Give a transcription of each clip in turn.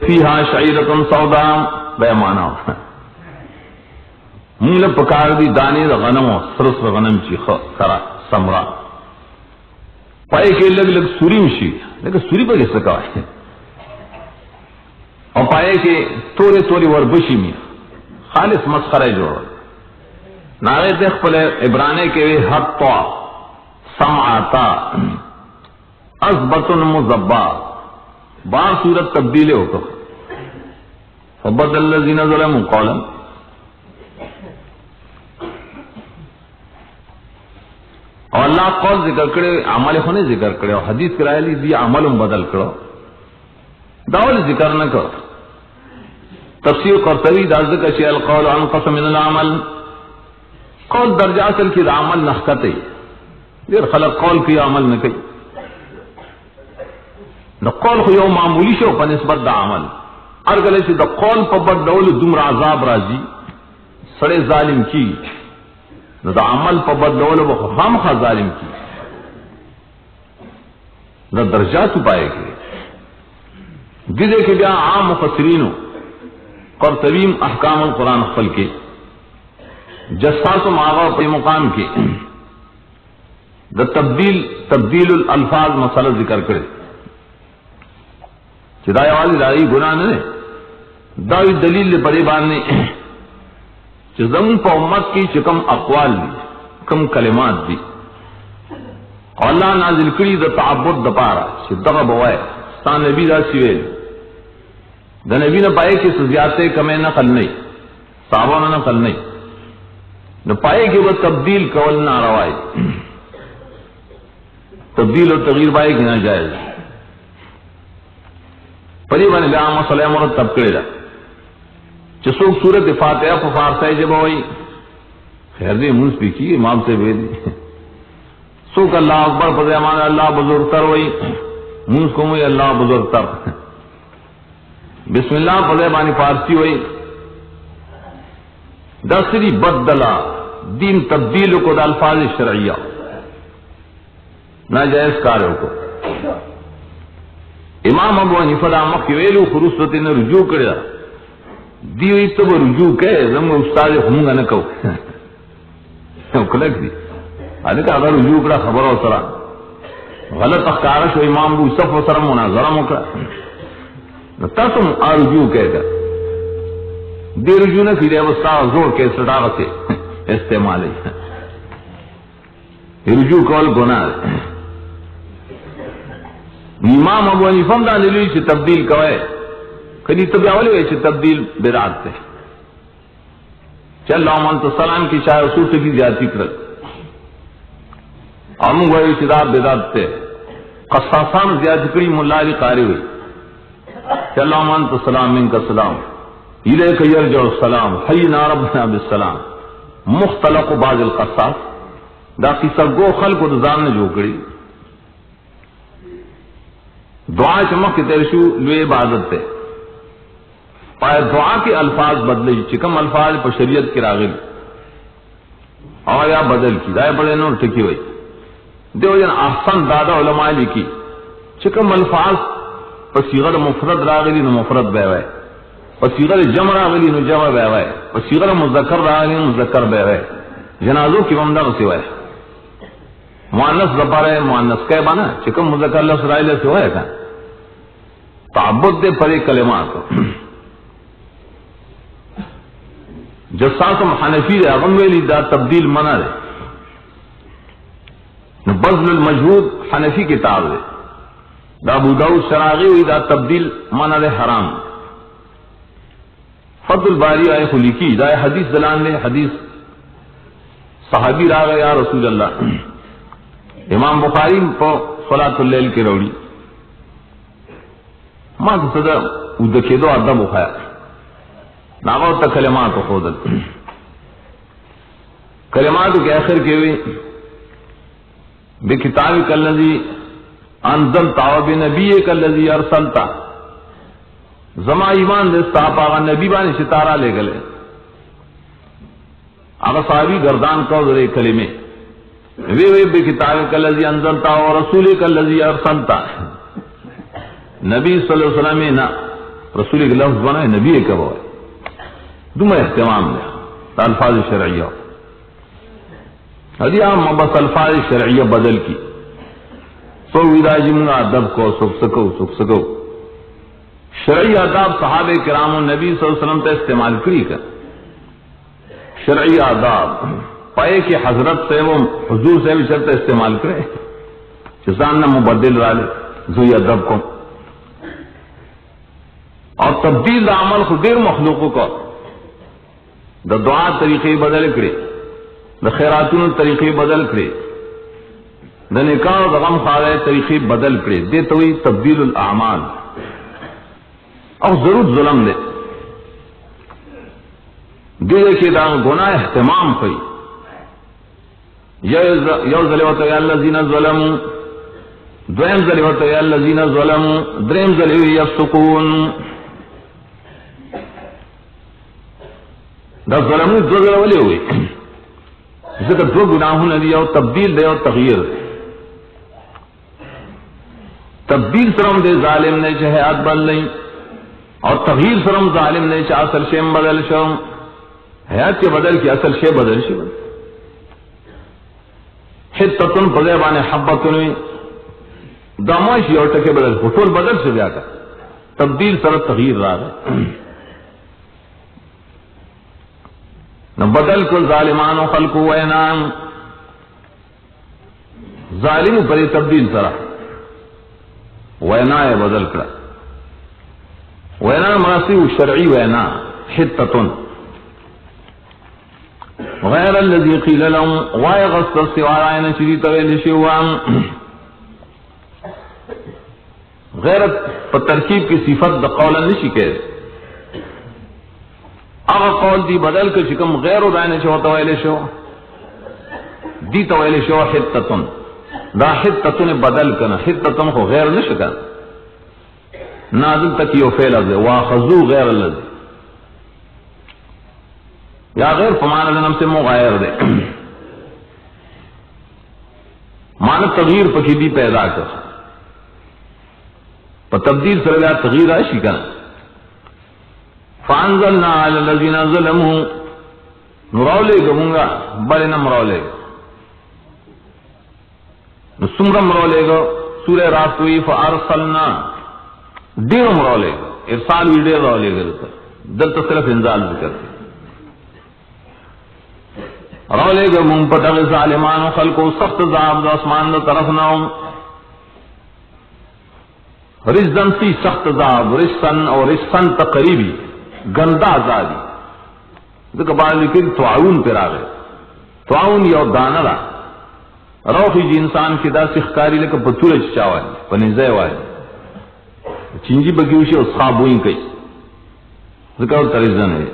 فیہا شعیرۃ سوداء بے مانا مونږ له پکار دي دانې د غنمو سرس غنم چې خرا سمرا پای کې لګ لګ سوري وشي لکه سوري په څه کوي او پای کې تورې تورې وربشي می خالص مسخره جوړ ناغه د خپل عبرانی کې حتا سمعتا اثبت مذبا با صورت تبدیل وکړه فبدل الذين ظلموا قولا اور اللہ قول ذکر کرے عمل ہونے ذکر کرے اور حدیث کرائے لی دی عمل بدل کرو داول ذکر نہ کرو تفسیر قرطبی دا ذکر شیء القول انقص من العمل قول درجہ اصل کی دا عمل نحقتے دیر خلق قول کی عمل نہ کئی دا قول خو یو معمولی شو پا نسبت دا عمل ارگلے سے دا قول پا بد دول دمر عذاب رازی سڑے ظالم کی دا عمل پا بدلول و خام خواہ ظالم کی دا درجات پائے گئے گزے کے بیا عام مفسرینو قرطبیم احکام القرآن خفل کے جساس و معاوہ پہ مقام کے دا تبدیل الالفاظ مسئلہ ذکر کرے چدائے والی دائی گناہ نے داوی دلیل بڑے بانے زمون پا امت کی چکم اقوال دی کم کلمات دی اللہ نازل کری دا تعبد دا پارا چی دغا بوائے ستا نبی دا سویل دا نبی نا پائے کی سزیاتے کمیں نقل نہیں صحابہ نا نقل نہیں نا پائے کی وہ تبدیل کول نا روائی تبدیل و تغییر پائے کی نا جائز پری بانی بیا مسئلہ مرتب کرے دا چسوک صورت فاتحہ پا فارسائی جب ہوئی خیر دی منس بھی کی امام سے بھی دی سوک اللہ اکبر پا زمان اللہ بزرگتر ہوئی منس کو ہوئی اللہ بزرگتر بسم اللہ پا زمانی فارسی ہوئی دسری بدلا دین تبدیل کو دا الفاظ شرعیہ ناجائز کاروں کو امام ابو حنیفہ دا مخی ویلو خروصت نے رجوع کریا دیوی تو رجوع کہ زم استاد ہمگا نہ کہو کلک دی ane ka agar رجوع کړه خبره سره غلط اخکار شو امام ابو یوسف سره مناظره وکړه نو تاسو رجوع کړه دې رجوع نه کړی او زور کې سټاغه ته استعمالي رجوع کول ګناه امام ابو حنیفہ دا دلیل چې تبدیل کوي کدی تو بیا ولې چې تبدیل بدعت ده چل لومن تو سلام کی شاید اصول سے بھی زیادتی کر ہم وہی چې دا بدعت ده قصاصان زیادتی کری مولا علی قاری ہوئی چل لومن تو سلام من کا سلام الیک یرجع السلام حینا ربنا بالسلام مختلق بعض القصاص دا قصہ گو خلق و ځان نه جوړ کړي دعا چمک کے تیرشو لوی عبادت ہے پائے دعا کے الفاظ بدلے چکم الفاظ پر شریعت کی راغل اور یا بدل کی دائے بڑے نور ٹکی ہوئی دیو جن احسن دادا علماء لکی چکم الفاظ پر صیغہ مفرد راغلی نو مفرد بیوائے پر صیغہ جمع راغلی نو جمع بیوائے پر صیغہ مذکر راغلی نو مذکر بیوائے جنازوں کی ممدغ سوائے مؤنث زبارے مؤنث کہے بانا چکم مذکر لفظ رائلے سوائے تھا تعبد دے پرے کلمات جساسم حنفی دے اغم ویلی دا تبدیل منع دے بذل المجہود حنفی کتاب دے دا ابو داؤد شراغی ہوئی دا تبدیل منع دے حرام فضل الباری آئے خلیقی دا حدیث دلان دے حدیث صحابی راغ یا رسول اللہ امام بخاری پا صلاة اللیل کے روڑی ما تصدر ادکے دو ادب اخایا ناغو تا کلمات خودل کلمات کے آخر کے ہوئے بے کتابی کاللذی انزلتا و بے نبی کاللذی ارسلتا زما ایمان دستا پاگا نبی بانی ستارہ لے گلے آگا صحابی گردان کو ذرے کلمے وے بے کتابی کاللذی انزلتا و رسولی کاللذی ارسلتا نبی صلی اللہ علیہ وسلم نا رسول کے لفظ بنا نبی کب ہوئے دم اہتمام دے الفاظ شرعیہ حدی عام بس الفاظ شرعیہ بدل کی سو ودا جمنا ادب کو سکھ سکو شرعی آداب صحابہ کرام نبی صلی اللہ علیہ وسلم تے استعمال کری کر شرعی آداب پائے کہ حضرت سے وہ حضور سے بھی شرط استعمال کرے کسان نہ مبدل رالے زوی ادب کو اور تبدیل عمل خدیر مخلوقوں کو دا دعا طریقے بدل کرے دا خیراتون طریقے بدل کرے دا نکاح و دا غم خارے طریقے بدل کرے دے تو تبدیل الاعمال اور ضرور ظلم دے دے کہ دا گناہ اہتمام کوئی یو ظلمت یا الذین ظلموا دویم ظلمت یا الذین ظلموا دریم ظلم یفسقون دا ظلمو دو ظلم ہوئے ذکر دو گناہوں نے دیا تبدیل دے اور تغییر دے تبدیل سرم دے ظالم نے چاہے حیات بدل نہیں اور تغییر سرم ظالم نے چاہے اصل شیم بدل شو حیات کے بدل کی اصل شے بدل شو حتتن پذیبان حبتن داموشی اور ٹکے بدل حصول بدل سے بیا کر تبدیل سر تغییر را رہے نہ بدل کو ظالمان و خلق و انام ظالم پر تبدیل سرا وینا بدل کرا وینا مناسی شرعی وینا حتتن غیر الذی قیل لهم وای غصر سوارائن شری طویل شوام غیرت پر ترکیب کی صفت دا قولا نشی کہے اگر قول دی بدل کے شکم غیر رائن شو طویل شو دی طویل شو حتتن دا حتتن بدل کنا حتتن کو غیر نشکن نازل تک یو فیل ازے واخذو غیر اللذی یا غیر فمانا دنم سے مغایر دے مانا تغییر پکی دی پیدا کر پا تبدیل سر لیا تغییر آشی کنا فانزلنا علی الذین ظلموا نراولے گا بلے نہ مراولے گا نسمرم مراولے گا سورہ راتوی فارسلنا دیر مراولے گا ارسال بھی دیر راولے گا دل تصرف انزال ذکر رولے گا من پتغ ظالمان و خلقو سخت ذاب دا اسمان دا طرف ناؤں رجزن سی سخت ذاب رجسن اور رجسن تقریبی گندہ آزادی ذکر بعد لکھیں تعاون پر آگئے تعاون یو دانرہ روخی جی انسان کی دا سخکاری لکھا پتولے چاوائی پنیزے وائی چینجی بگیوشی اور صحابوئیں کئی ذکر ترجن ہے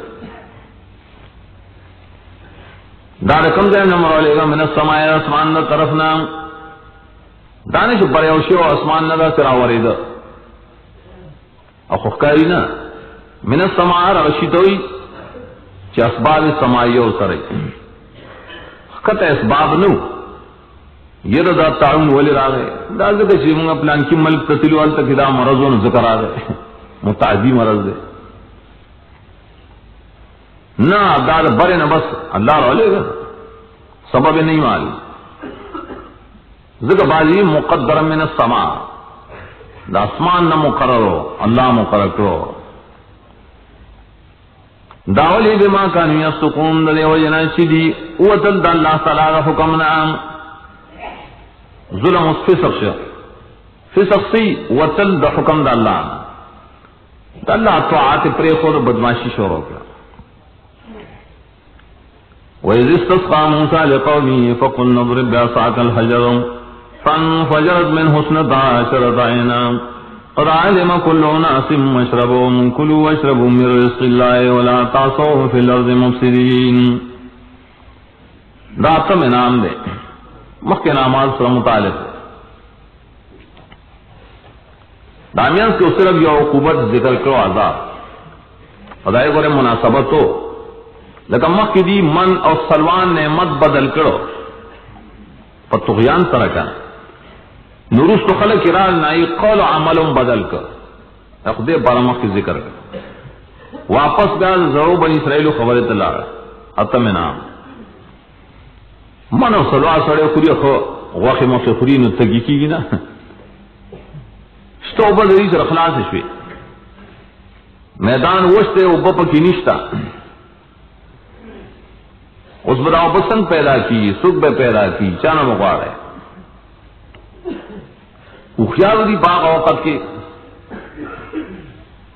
دار کم زین نمبر لے گا من السماء اسمان نہ طرف نہ دانش بریوشی و اسمان نہ سرا ورید اخکاری نہ من السماء رشیدوی چ اسباب سمایو سرے خط اسباب نو یہ دا تعاون ولی راغے دا ذکر چھ من پلان کی ملک تسلوال تک دا مرضون ذکر آ گئے متعدی مرض دے نہ داد برے نہ بس اللہ رولے گا سبب نہیں معلوم ذکر بازی مقدر من السماء دا اسمان نہ مقرر ہو اللہ مقرر کرو داولی بما کانوا یستقون دے وجنا شدی وتل اللہ تعالی حکمنا ظلم فسق فسق سی وتل دا حکم دا اللہ طاعت پر خود بدماشی شروع کر وَإِذِ اسْتَسْقَىٰ مُوسَىٰ لِقَوْمِهِ فَقُلْنَا اضْرِب بِّعَصَاكَ الْحَجَرَ فَانفَجَرَتْ مِنْهُ اثْنَتَا عَشْرَةَ عَيْنًا قَدْ عَلِمَ كُلُّ أُنَاسٍ مَّشْرَبَهُمْ كُلُوا وَاشْرَبُوا مِن رِّزْقِ اللَّهِ وَلَا تَعْثَوْا فِي الْأَرْضِ مُفْسِدِينَ راتم انعام دے مخکې نامات سره متعلق دامیان کے صرف یہ عقوبت ذکر کرو عذاب خدای کو مناسبت ہو لیکن مخ دی من اور سلوان نے مت بدل کرو پر طغیان ترکا نورس تو خلق کرال نائی قول و عمل بدل کر اخدے بارمخ کی ذکر کر واپس گیا زرو بنی اسرائیل خبر اطلاع اتم نام منو سلوا سڑے خوری خو غوخ مخ خوری نو تگی کی نا شتو بدری سر خلاص شوی میدان وشتے او بپ کی نشتا اس بداو پسند پیدا کی سکھ بے پیدا کی چانا مقوار ہے اخیار دی باغ اوقت کے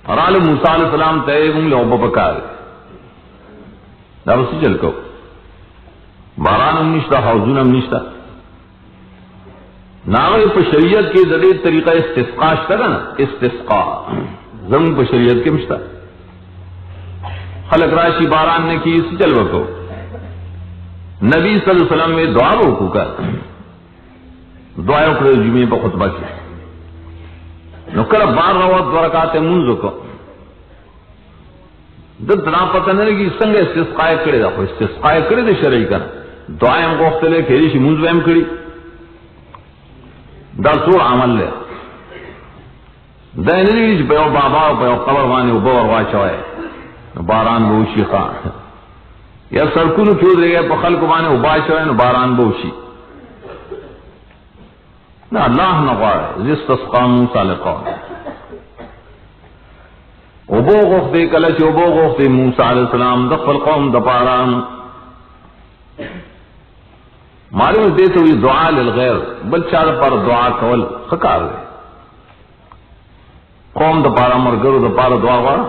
رال موسیٰ علیہ السلام تیبوں لے اوپا پکار دا بسی چل کو باران ہم نشتا حوضون ہم نشتا ناغی پا شریعت کے ذریعے طریقہ استسقاش کرا نا استسقا زمین پا شریعت کے مشتا خلق راشی باران نے کی اسی چل کو نبی صلی اللہ علیہ وسلم میں دعا روکو کر دعائیں کرے جمعے پا خطبہ کی نکر بار روات ورکاتے منزو کو دل تنا پتہ نہیں کہ سنگ استسقائے کرے دا خو استسقائے کرے دے شرعی کر دعائیں گوخت لے کہ ایشی منزو ایم کری دا سور عمل لے دا انہی پیو بابا پیو قبر وانی اوبور واچوائے باران بوشی خان یا سرکونو کیوں دے گئے پا خلق وانی اوباشوائے باران بوشی نا اللہ نقوار زستسقا موسیٰ لقوم اوبو غفتے کلچ اوبو غفتے موسیٰ علیہ السلام دفل قوم دپاران معلوم دیتے ہوئی دعا للغیر بل چار پر دعا کول خکار دے قوم دپارا مرگر دپارا دعا وارا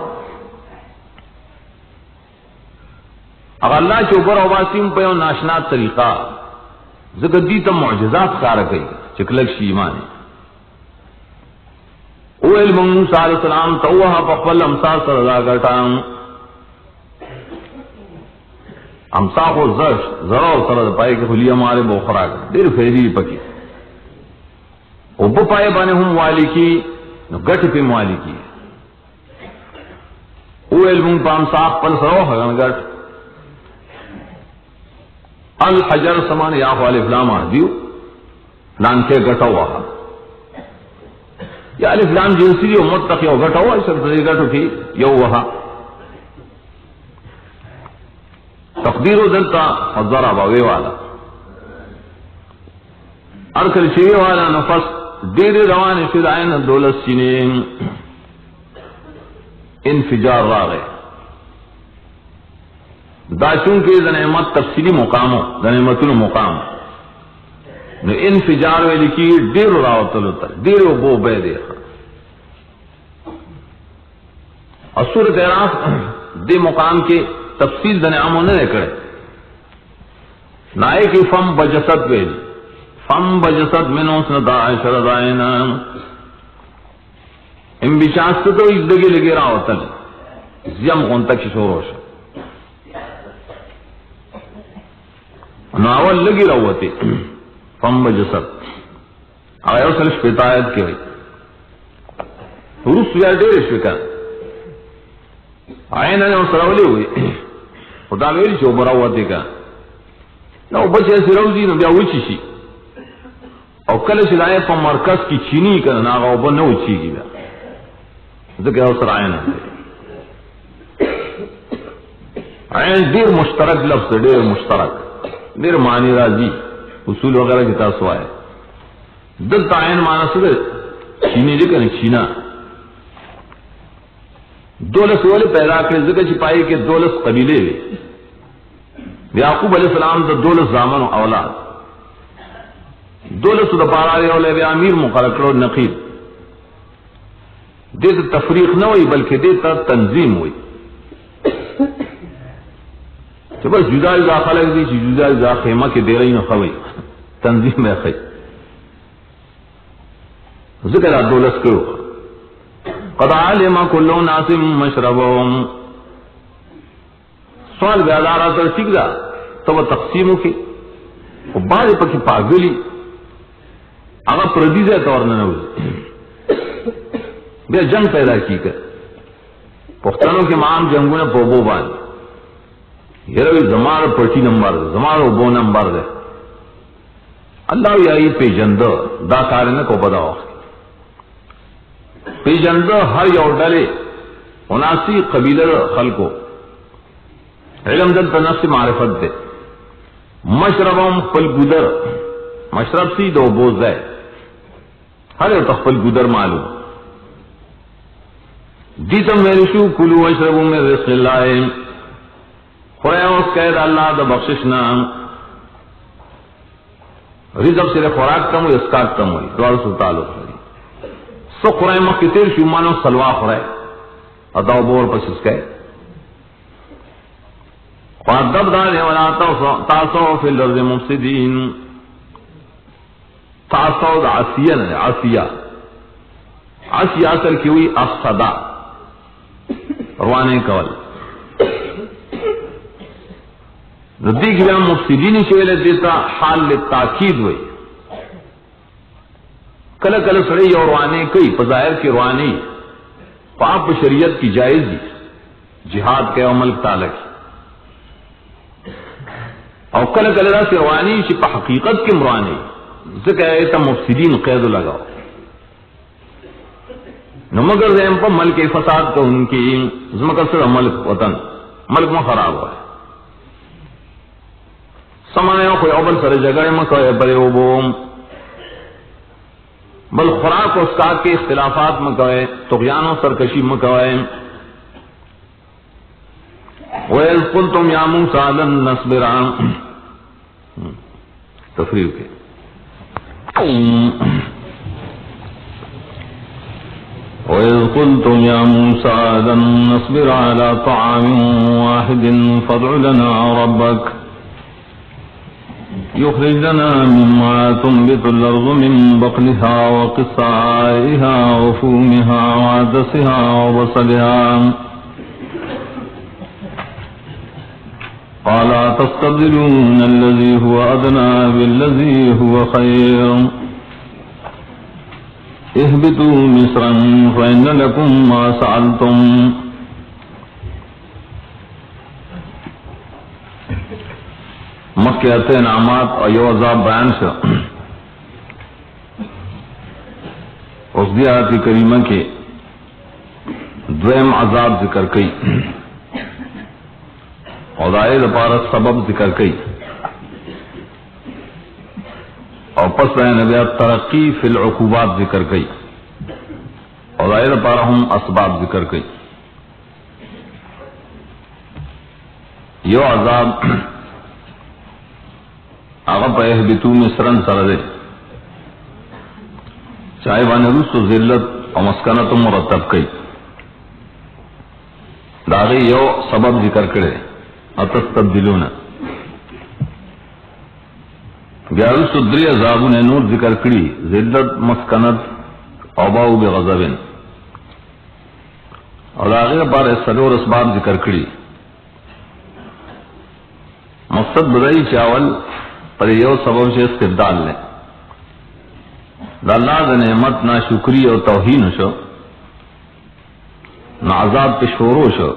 اگر اللہ چوبر عباسیم پہ ناشنات طریقہ ذکر دیتا معجزات خارا کئی چکلک شیمانی او علم موسیٰ علیہ السلام توہا پقبل امسا سردا گٹام امسا کو ضرور سرد پائے کہ خلی ہمارے بوخرا دیر فیدی پکی او بپائے بانے ہم والی کی گٹ پہ موالی کی او علم پا امسا پل سرو حگن گٹ الحجر سمان یا خوالی فلام آدیو لان کے گٹا ہوا یا الف لام جنسی دی متقی او گٹا ہوا اس طرح گٹو کی یو وہا تقدیر و دلتا حضر باوی والا ارکل شیوی والا نفس دیر روان شد عین دولت سینین انفجار راغے داشون کے زنعمت تفصیلی مقامو زنعمتون مقام نو انفجار میں لکھی دیر راوتلو تر دیر و بو بے دیکھا اور سورۃ اعراف دے مقام کے تفصیل زنعموں نے کرے نائے کی فم بجسد ویلی فم بجسد منو سندا عشر دائنا ام بچاست تو ازدگی لگی راوتل زیم غنتک شوروش ناول لگی راوتی فم بجسد آیا وصل شپیتایت کی ہوئی روس یا دیر شکا آئین نے سراولی ہوئی خدا میری چو براواتی کا نو بچے ایسی روزی نو بیا وچی شی او کلش لائے پا مرکز کی چینی کا ناغا او با نو چی گی بیا ذکر اوسر آئین آئین دیر مشترک لفظ دیر مشترک دیر معنی راضی اصول وغیرہ کی تاسو آئے دلتا عین معنی سکر چینی لکھا نہیں چینا دولس والے پیدا کرے ذکر چھپائی کہ دولس قبیلے لے یعقوب علیہ السلام دا دولس زامن و اولاد دولس دا پارا رہے والے بے امیر مقرر کرو نقیب دیتا تفریق نہ ہوئی بلکہ دیتا تنظیم ہوئی کہ بس جدا جدا خلق دی چی جدا جدا خیمہ کے دے رہی نہ خوئی تنظیم میں خی ذکر دولس کرو قد علم كل ناس مشربهم سوال بیادارا تر ٹھیک دا تو وہ تقسیموں کی بعض پکی پاگلی اگر پردیز ہے طور نہ ہوئی بیا جنگ پیدا کی کر پختانوں کے مام جنگوں نے بوبو بان یہ روی زمار پرٹی نمبر دے زمار بو نمبر دے اللہ یائی پہ جندو دا کارنے کو بدا وقت پی جندو ہر یو ڈلے اناسی قبیلہ خلقو علم دل تنفس معرفت دے مشربم خپل گدر مشرب سی دو بوز ہے ہر یو تخپل گدر معلوم دیتم میرشو کلو وشربو من رزق اللہ خورے اس قید اللہ دا بخششنا رزق صرف خوراک کم ہوئی اسکاک کم ہوئی دوار سے تعلق ہوئی سو خورے مکی تیر شمانو سلوا خورے اداو بور پس اس کے قادب دانے ولا تاسو فی الارض مفسدین تاسو دا عصیہ نے عصیہ اصل کی ہوئی افسدہ روانے کول ردی کی بیان مفسدین چویلے دیتا حال لتاکید ہوئی کل کل سڑی اور روانے کئی پظاہر کی روانی پاپ شریعت کی جائز دی جہاد کے عمل تعلق اور کل کل سے روانی پا حقیقت کی مروانی ذکر ایتا مفسدین قید لگاؤ نمگر زیم پا ملک فساد کو ان کی زمکر سے ملک وطن ملک میں خراب ہوا ہے سمانے کوئی اوبل سر جگہ مکوئے برے اوبوم بل خوراک و اسکاک کے اختلافات مکوئے طغیان و سرکشی مکوئے وَإِذْ قُلْتُمْ يَا مُوسَىٰ لَن نَّصْبِرَ تفریح کے وَإِذْ قُلْتُمْ يَا مُوسَىٰ لَن نَّصْبِرَ عَلَىٰ طَعَامٍ وَاحِدٍ فَادْعُ لَنَا رَبَّكَ يخرج لنا مما تنبت الأرض من بقلها وقصائها وفومها وعدسها وبصلها قال تستبدلون الذي هو أدنى بالذي هو خير اهبطوا مصرا فإن لكم ما سألتم مکیت انعامات اور یو عذاب بیان سے اس دی آیت کریمہ کے دویم عذاب ذکر کئی اور دائے دپارت سبب ذکر کئی اور پس نبیات ترقی فی العقوبات ذکر کئی اور دائے دپارہ ہم اسباب ذکر کئی یو عذاب آغا پہ احبتو مصرن سردے چاہے بانے رسو ذلت اور مسکنت مرتب کئی داغی یو سبب ذکر کرے اتستبدلون بیا رسو دری عذابون نور ذکر کری ذلت مسکنت اوباو بغضبن اور داغی پار سلور اسباب ذکر کری مقصد بدائی چاول پر یو سبب سے استبدال لے دا اللہ دا نعمت نا شکری اور توہین شو نا عذاب پہ شورو شو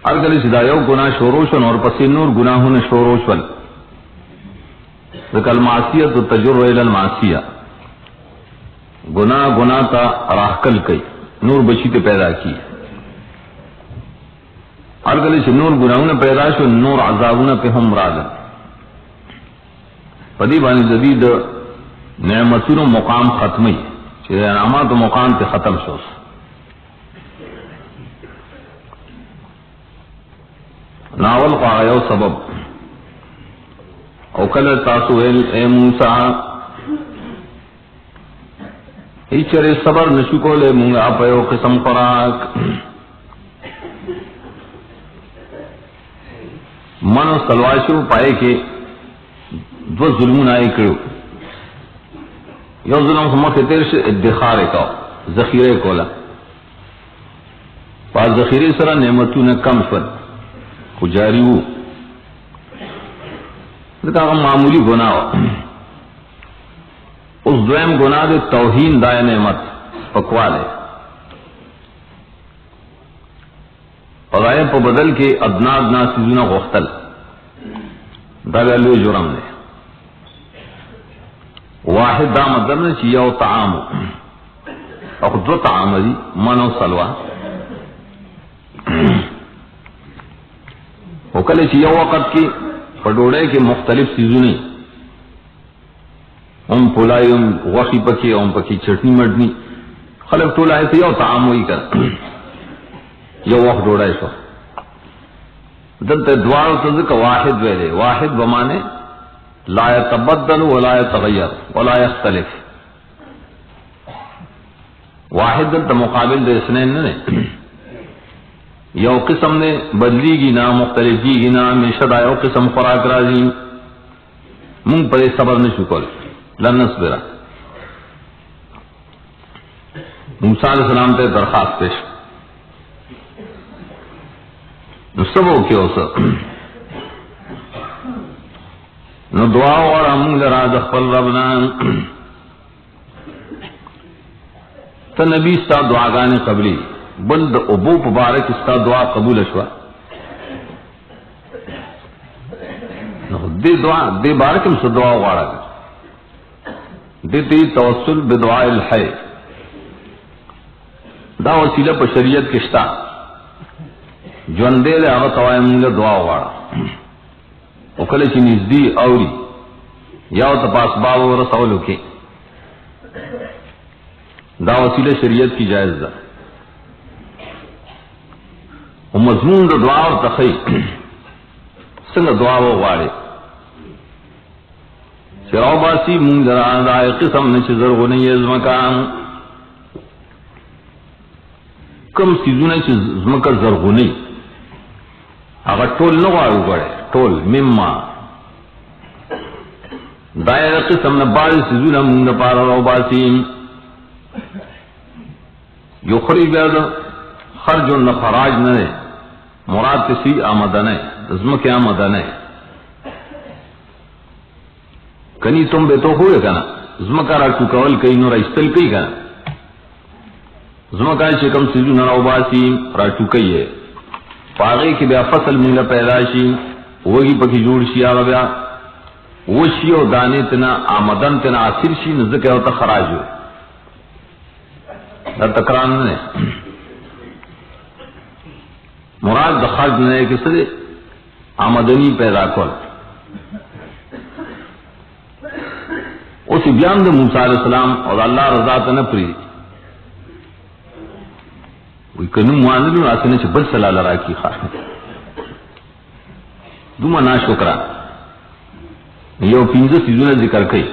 ارگلی سدا یو گناہ شورو شو اور پسی نور گناہوں نے شورو شول ذکر المعصیت و تجر الى المعصیہ گناہ تا راہکل کئی نور بچی تے پیدا کی ہر گلی سے نور گناہوں نے پیدا شو نور عذابوں پہ ہم رالن پدی بانی جدید نعمتون مقام ختمی چیز انعامات مقام تے ختم شو ناول قایو سبب اوکل تاسو اے موسیٰ ایچرے صبر نشکو لے مونگا پیو قسم خوراک من سلواشو پائے کے دو ظلمون آئے کرو یو ظلم سمک تیر سے ادخار کا ذخیرے کولا پاس ذخیرے سرا نعمتوں نے کم شد کو جاری ہو لیکن اگر معمولی گناہ اس دویم گناہ دے توہین دائے نعمت پکوالے اور آئے پا بدل کے ادنا ادنا سیزونا غختل دا لوی جرم نے واحد دا مطلب نے چیا و طعام او دو طعام دی من او سلوا او کله چې یو وخت کې په ډوډۍ کې مختلف سیزونه هم پولایو غوښی پکې هم پکې چټنی مډنی خلک ټول آیته یو طعام وی کړ یو وخت ډوډۍ شو دلته دوار ته ځکه واحد ویلې واحد بمانه لا يتبدل ولا يتغير ولا يختلف واحد دلته مقابل د اثنين نه یو قسم نے بدلیږي نه مختلفيږي نه همیشه دا یو قسم خوراک راځي مونږ په صبر نشو کول لن نصبر موسی علیہ السلام ته درخواست پیش نو سبو کې اوسه نو دعا وغواړه مونږ لرا د خپل رب نه ته نبی ستا دعاګانې قبلي بل د ابو مبارک ستا دعا قبول شوه نو دې دعا دې بارک هم څه دعا وغواړه دې توسل بدعاء الحي دا وسیله په شریعت کې شته ژوندې له هغه توای موږ دعا وغواړه او کله چې نږدې اوري یا ته پاس باو ورسولو کې دا وسیله شریعت کی جائز ده او مضمون د دعا او تخی څنګه دعا وغواړي چې راو باسي مونږ درا قسم نه چې زرغونه یې زمکان کم سیزونه چې زمکه زرغونه هغه ټول نه غواړي ټول مما دایره قسم نه باندې سیزونه مونږ نه پاره راو باسي یخری بیاد خرج و خراج نہ مراد کسی آمدن ہے عظم کے آمدن ہے کنی تم بے تو ہوئے کنا عظم کا راٹو کول کئی نو رائستل کئی کنا عظم کا شکم سیزو نراو باسی راٹو کئی ہے پاگے کی بیا فصل مولا پیداشی وہی پکی جوڑ شی آگا بیا وشی و دانے تنا آمدن تنا آسر شی نزدکے ہوتا خراج ہوئے دا تکران نے مراد د خرج نه کې څه آمدنی پیدا کول اوس بیان د موسی علیہ السلام او الله رضا ته نه پری وی کنو مانلو راسنه چې بل صلی الله راکی خاص دومره ناشکرا یو پینځه سيزونه ذکر کړي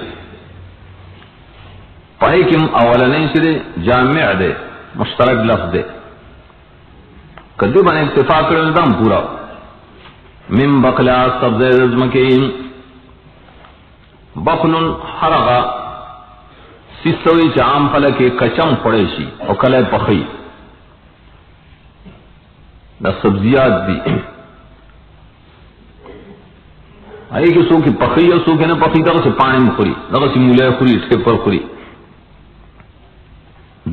پای کې اولنې سره جامع ده مشترک لفظ ده کدی باندې اتفاق کړل دام پورا من بقلا سبز رزمکین بقلن حرغا سیسوی چې عام خلک کچم پړې شي او کله پخې دا سبزیات دي آئی کہ سو کی پخی یا سو کے نہ پخی دا سے پانی مخوری دا سے مولیہ خوری اسکے پر خوری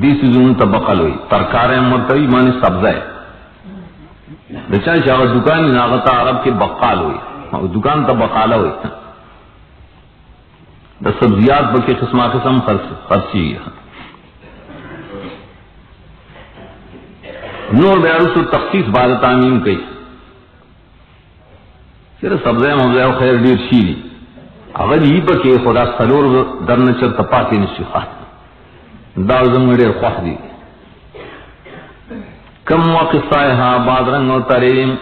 دیسی زون تبقل ہوئی ترکاریں مرتوی معنی سبزہ ہے دچان شاہ دکانی ناغتا عرب کے بقال ہوئی دکان تا بقالہ ہوئی دا سبزیات بلکہ قسمہ قسم خرچی ہے نور بیارو تخصیص بعد تعمیم کئی صرف سبزہ موضوع خیر دیر شیری اگر یہ بکے خدا سلور درنچر تپاتی نشی خواہ داو زمین دیر خواہ دی کم وقصائها بادرنگ و تریم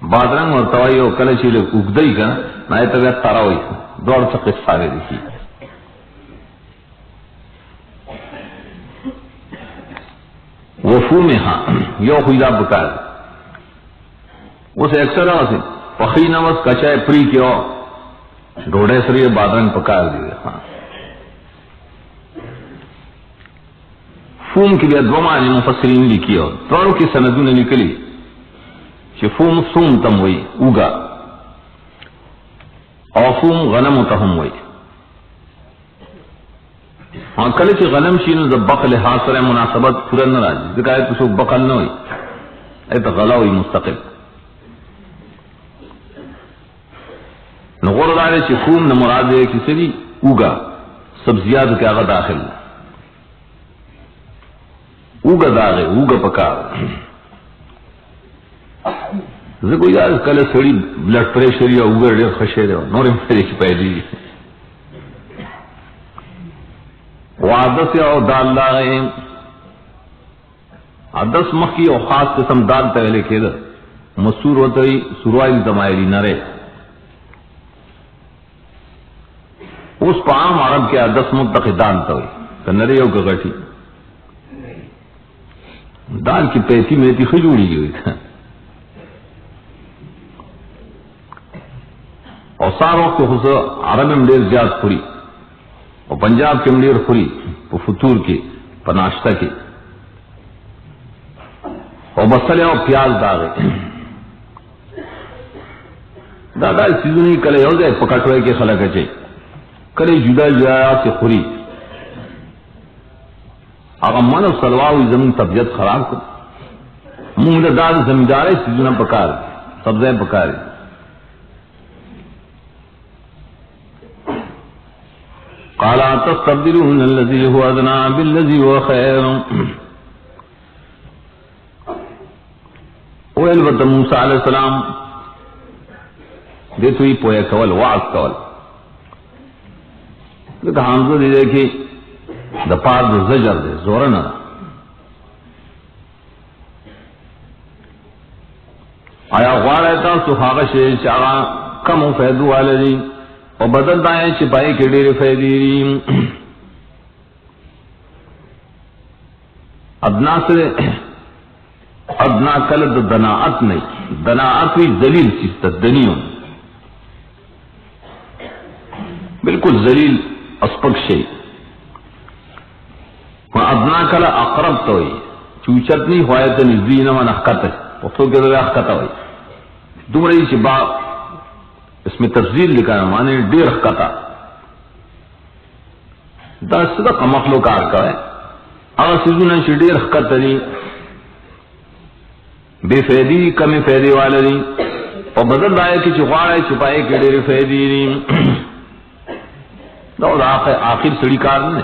بادرنگ و توائی و کلچی لے اگدئی کا نائی تبیت تراوئی دوڑ سا قصہ دے دیکھی وفومها یو خویدہ بکار اسے اکثر آسے پخی نمس کچائے پری کیو ڈوڑے سری بادرنگ پکار دیئے فوم کی بیا دو معنی مفسرین لکھی ہو ترڑوں کی سندوں نے نکلی کہ فوم سوم تم ہوئی اوگا اور فوم غنم تہم ہوئی ہاں کل چی غنم شینو دا بقل حاصر مناسبت پورا نہ راجی ذکر آئے تو سو بقل نہ ہوئی ایت غلا ہوئی مستقل نغور دارے چی فوم نہ مراد ہے کسی دی اوگا سبزیات کے آگا داخل اوگا داغے اوگا پکار زکو یار کل سڑی بلڈ پریشر یا اوگا ڈیر خشے رہے نورے میرے کی پہلی وعدس یا دال لاغے عدس مخی او خاص قسم دال تولے کے دا مسور ہوتری سروائی دمائلی نرے اس پا عام عرب کے عدس متقی دال توئی کہ نرے او کا غٹی دال کی پیتی میتی خجوڑی ہوئی تھا اور سار وقت خصوصا عرب میں مڈیر زیاد خوری اور پنجاب کے مڈیر خوری پا فطور کی پا ناشتہ کی اور بسلے اور پیاز داغے دادا چیزوں نہیں کلے ہو جائے پکٹوئے کے خلق اچھے کلے جدا جدا سے خوری اگر من و سلواوی زمین طبیعت خراب کر مونگ داد زمیندارے چیزوں پکار سبزیں پکارے قال تستبدلون الذي هو ادنى بالذي هو خير ویل موسی علیہ السلام دیتو ہی پویا کول وعظ کول لیکن حمزہ دی دیکھی دپار دے زجر دے زورنا آیا غوار ایتا سخاغش چاہا کم و فیدو والے دی اور بدل دائیں چپائی کے ڈیر فیدی ادنا سے ادنا کلد دناعت نہیں دناعت بھی ذلیل چیز تا دنیوں بالکل ذلیل اسپک شئی ادنا کل اقرب تو ہوئی چوچت نہیں ہوئے تو نزدین من احقت ہے وقتوں کے دور احقت ہوئی دم رہی چی با اس میں تفضیل لکھا ہے مانے دیر احقتا دا صدق مخلوقات کا ہے اگر سیزونا چی دیر احقت نہیں بے فیدی کمی فیدی والے نہیں اور بدل دائے کی چکوارے چھپائے کے دیر فیدی نہیں دور آخر سڑی کار نے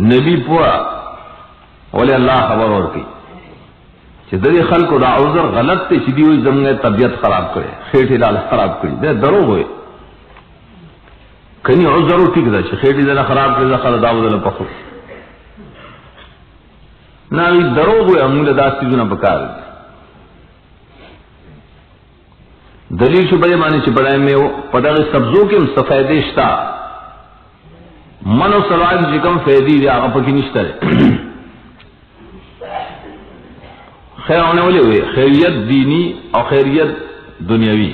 نبی پورا ولی اللہ خبر اور کی دری خلق دا عذر غلط تے چیدی ہوئی زمنے طبیعت خراب کرے خیٹی لال خراب کری دے درو ہوئے کنی عذرو ٹھیک دا چی خیٹی دل خراب کری دا خرد داو دل پخو ناوی درو ہوئے امول داستی دن پکار دلیل شو بجے مانی چی پڑھائے میں پدغ سبزوں کے سفیدشتا من و سلوائے کی چکم فیدی دے آگا پکی نشتا ہے خیر ہونے والے ہوئے خیریت دینی اور خیریت دنیاوی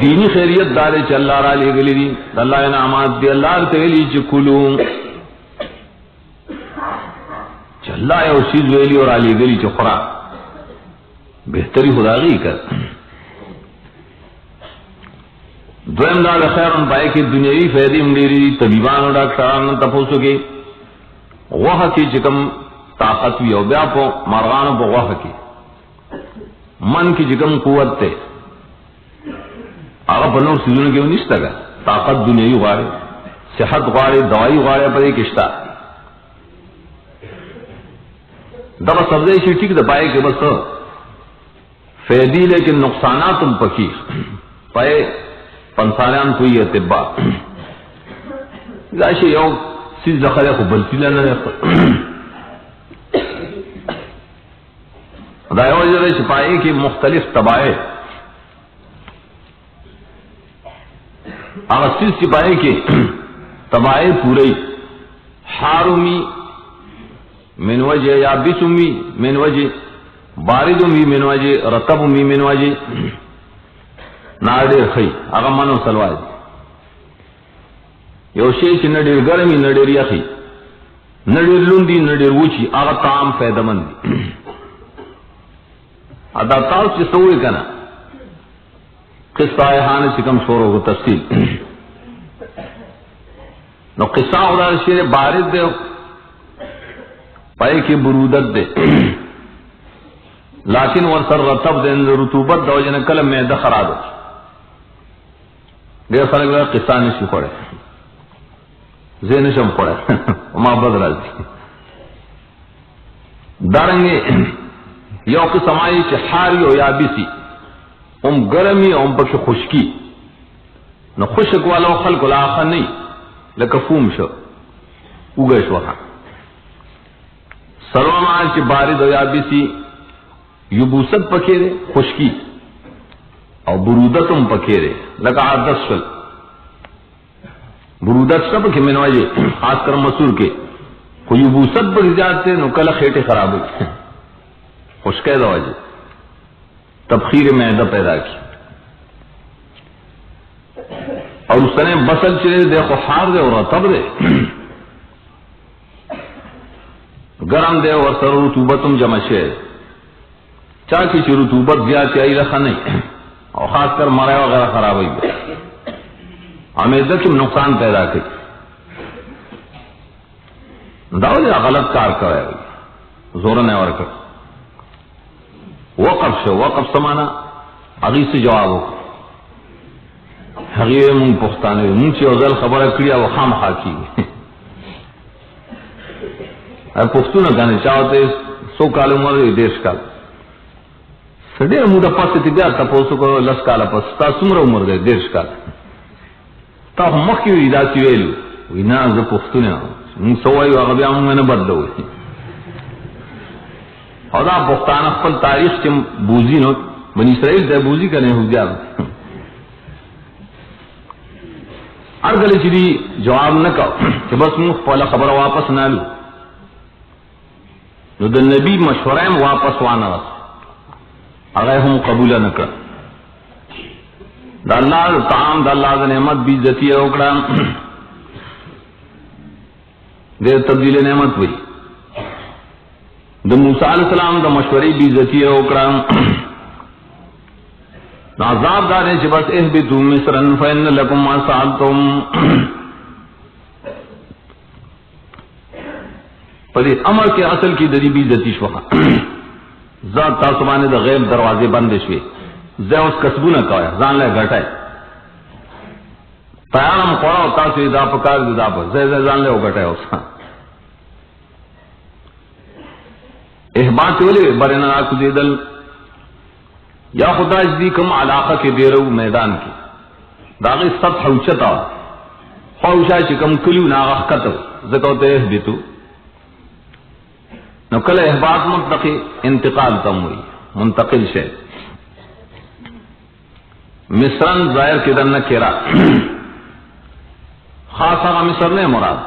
دینی خیریت دارے چل اللہ را لے گلی دی اللہ انعامات دی اللہ تیلی چکلو چل اللہ چیز ویلی اور علی گلی چخرا بہتری خدا غی کر دویم دار خیر ان پائے کہ دنیاوی فیدی ملیری طبیبان اور ڈاکٹران تپوسو کے وح کی چکم طاقت بھی ہو بیا پو مرغانوں پو وح کی من کی چکم قوت تے آگا پنور سیزن کے نشتا گا طاقت دنیاوی غارے صحت غارے دوائی غارے پر ایک اشتا دبا سبزے شی ٹھیک دا پائے کہ بس فیدی لیکن نقصانات تم پکی پائے پنسالیان کوئی اتبا گاشی یو سیز دخلے خو بلتی لینا رکھتا دا یو جرے چھپائے کہ مختلف طبائے اگر سیز چھپائے کہ طبائے پورے حارمی من وجہ یا بسمی من وجہ باردمی من وجہ رطبمی من وجہ ناڑیر خی اگر منو سلوائی یو شیچ نڑیر گرمی نڑیر یخی نڑیر لندی نڑیر وچی اگر طعام فیدہ مندی ادا تاو چی سوئے کنا قصہ آئیحان چکم شورو کو تفصیل نو قصہ خدا شیر بارد دے پائے کی برودت دے لیکن ورسر رطب دے رطوبت دو جن کلم میں دخرا دو ډېر خلک له قصه نشي خوړی، زه نشم خوړی ما بد راځي. دارنګې یو قسم آئی چې حاری او یابسی هم ګرمي او هم پکې خشکی، نو خشک والو خلکو لا ښه نه لکه فوم شو اوږه شوه. سلام آل چې بارد او یابسی یبوست پکې دی، خشکی او برودت هم پکې دی لکه عدس شل. برودت شته پکې منوایي خاص کر مسور کې، خو یبوست پکې زیات دی نو کله خېټه خراب وي، خشکه دا وجه تبخیر معده پیدا کی. اور اس نے بسل چلے دیکھو خار دے اور رطب دے گرم دے اور سر رطوبتم جمع شے چاچی چی رطوبت زیادہ آئی رکھا نہیں، اور خاص کر مرے وغیرہ خراب ہوئی گئے امیدہ کی نقصان پیدا کی. داؤ جا غلط کار کرے زور نے اور کر وقف شو. وقف سمانا اگی سے جواب ہو حقیقی مونگ پختانے مونگ چی اوزل خبر کریا وہ خام خاکی پختو نہ کہنے چاہتے 100 کال عمر دیش کال سڈیر مودا پاس تی بیا تپوسو کو 10 کال پس تا سمر عمر دے دیش کال تا مخی وی دا سی ویلو وینا ز پختو نه مونږ سوای هغه بیا مونږ نه بدلو. اور دا پختانه خپل تاریخ چې بوزي نو بنی اسرائیل ته بوزي کنه هو ځا ارګل چې دی جواب نه کا چې بس مونږ خپل خبره واپس نه لو نو د نبی مشوره واپس وانه هغه هم قبول نه کړ. د الله تعام د الله د نعمت بی عزتی وکړه د تبدیل نعمت وی د موسی علیہ السلام د مشورې بی عزتی وکړه. عذاب دار چې بس اهبطوا مصر فإن لكم ما سألتم پدې امر کې اصل کې د دې بی عزتی شوه ذات تاسو باندې د غیب دروازې بند شوي زه اوس کسبونه کوي ځان له غټای پیغام خورا تاسو دا پکار دي دا په زه ځان له غټای اوس احباط ولې برنا کو دیدل یا خدا دې کوم علاقه کې دیرو میدان کې داغه سطح اوچتا خوشا چې کوم کلیو ناغه کته زکو ته بیتو نو کله احباط منتقل انتقال تم ہوئی منتقل شے مصرن ظاہر کے دن کیرا خاصا مصر نے مراد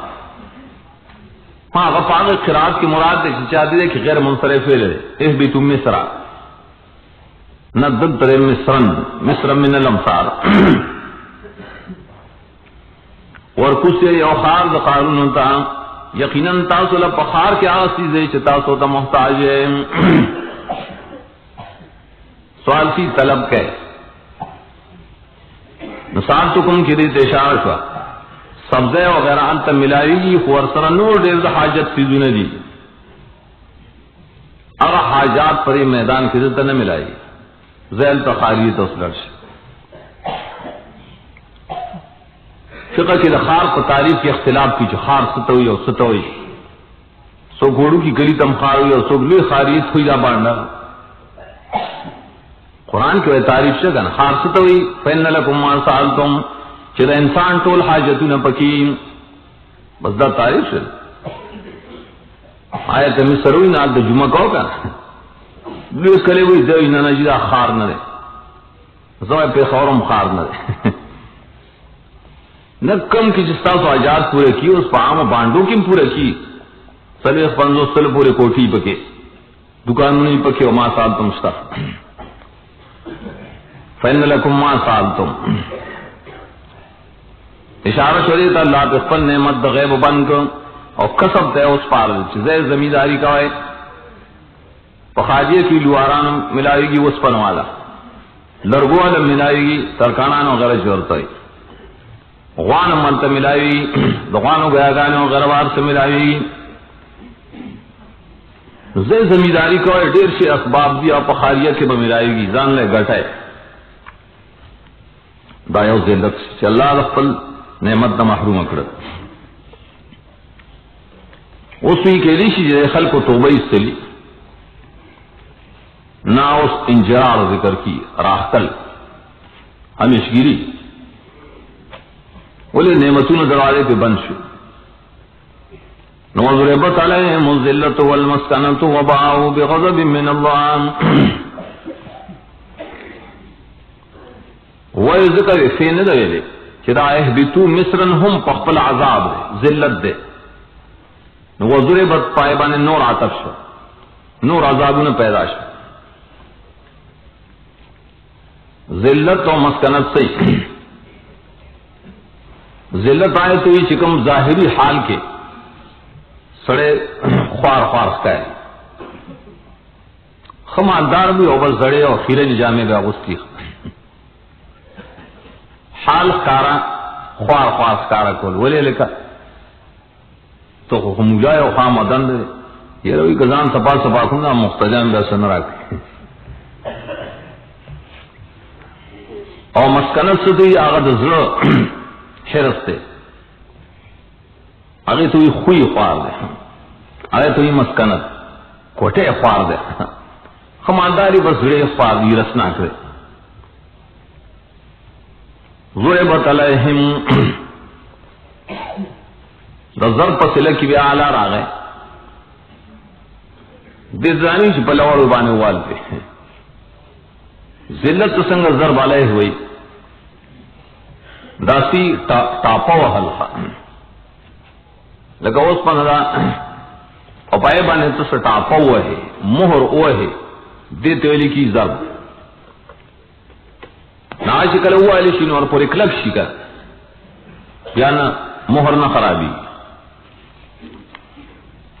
ہاں غفاغ قرات کی مراد چاہتی ہے کہ غیر منصرف لے اہبطوا مصر ندد تر مصرن مصر من الامصار اور کچھ اوخار قارون تا یقیناً تاسو له پخار کې هغه چیز چې تاسو ته محتاج ہے سوال کی طلب کے نصاب تو کم کی اشارہ شوا سبزے وغیرہ انت ملائی گی خور سر نور ډیر حاجت چیزونه دي هغه حاجات پر میدان کې ته نه ملایي ذیل تخاریت اوسلرش فقہ کی خار پر تعریف کے اختلاف کی جو خار ستوئی اور ستوئی سو گھوڑو کی گلی تم خار ہوئی اور سو گلوی خاریت ہوئی جا بانڈا قرآن کی تعریف شگن خار ستوئی فین لکم ما سالتم چرا انسان ٹول حاجتو نہ پکی بس دا تعریف شد آیت میں سروئی نال دا جمعہ کہو کا گلوی کلے ہوئی دوئی نہ نجدہ خار نہ دے زوائے پہ خورم خار نہ دے نہ کم کی جس طرح آجات پورے کی اس پام بانڈوں کی پورے کی سلیخ پنزو سل پورے کوٹھی پکے دکانوں نہیں پکے وما سالتم شتا فإن لکم ما سالتم اشارہ شریعت اللہ بخفل نعمت دا غیب بند کو اور کسب تے اس پار چیزیں زمینداری کا ہے پخاجیے کی لواران ملائے گی اس پنوالا لرگو علم ملائے گی ترکانان وغیرہ جورتا ہے غوان ملت ملائی دغوانو گیا گانے غروار سے ملائی زی زمینداری کو ډیر شي اسباب دی او پخاریہ کے بملائی گی جان لے گٹھائے دا یو ذلت چې الله د خپل نعمت نه محروم کړ. اوس وی کې دي چې خلکو توبه ایستلی نا اس انجرار ذکر کی راختل ہمیشگیری بولے نعمتون دروازے پہ بند شو وضربت علیہم الذلۃ والمسکنۃ وباءوا بغضب من اللہ وہ ذکر فین دے لے چدا اہبتو مصرن ہم پخپل عذاب دے ذلت دے وضربت پائبان نور عطف شو نور عذابون پیدا شو ذلت و مسکنت سے ذلت آئے تو یہ چکم ظاہری حال کے سڑے خوار خوار سکائے خماندار بھی اوبر زڑے اور خیرے نجامے گا غستی حال کارا خوار خوار سکارا کول ولی لکا تو خموجائے و خام ادن دے یہ روی گزان سپا سپا کنگا مختجان بے سن رکھ اور مسکنت سے تو یہ آغد زر حرس تے آگے تو یہ خوی خوار دے آگے تو یہ مسکنت کوٹے خوار دے خمانداری بس زڑے خوار دی رسنا کرے ضربت علیہم دا ضرب پسلہ کی بھی آلہ را گئے دیزانی چھ پلوار بانے والتے ذلت تو سنگ ضرب علیہ ہوئی داسی ٹاپا و حلقہ لگا اس پن دا اپائے بانے تو سا ٹاپا ہوا ہے مہر ہوا ہے دیتے والی کی ضرب نا شکل ہوا علی شین اور پر اکلک شکل یا نا مہر نہ خرابی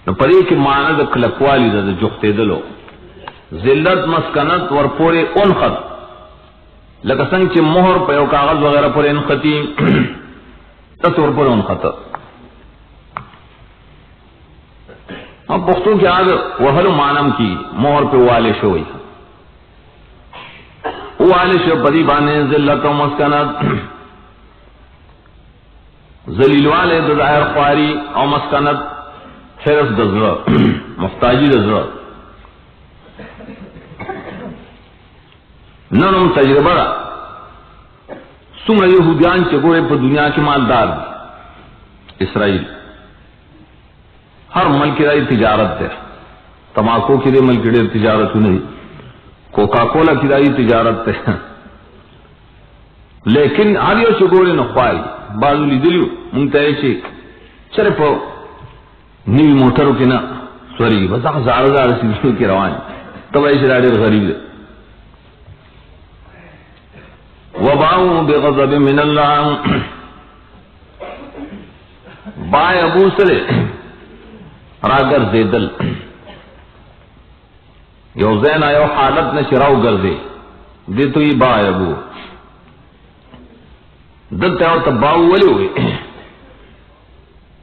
نو پری کی معنی دا کلکوالی دا جختے دلو ذلت مسکنت ور پورے اون خط لکه څنګه چې مہر په یو کاغذ وغیرہ پر ان خطی تاسو ور پر اون خط اب پښتو کې آج وهلو مانم کی مہر په والے شوی والے شو پری باندې ذلت او مسکنت ذلیل والے د ظاهر خواری او مسکنت حرس د زړه محتاجی د زړه ننم تجربہ را سمر یہودیان چگوڑے پر دنیا کے مالدار دی اسرائیل ہر ملک رائی تجارت دے تماکو کی دے ملک دے تجارت نہیں کوکا کولا کی رائی تجارت دے لیکن ہر یو چگوڑے نخوائی بازو لی دلیو منتہے چے چرے پا نیوی موٹروں کی نا سوری بس زار سی کی روانی تب ایسے راڑے غریب دے وباؤں بغضب من اللہ بائے ابو سرے راگر زیدل یو زین آیو حالت نے چراؤ گردے دے تو ہی بائے ابو دلتے اور تباؤ ولی ہوئے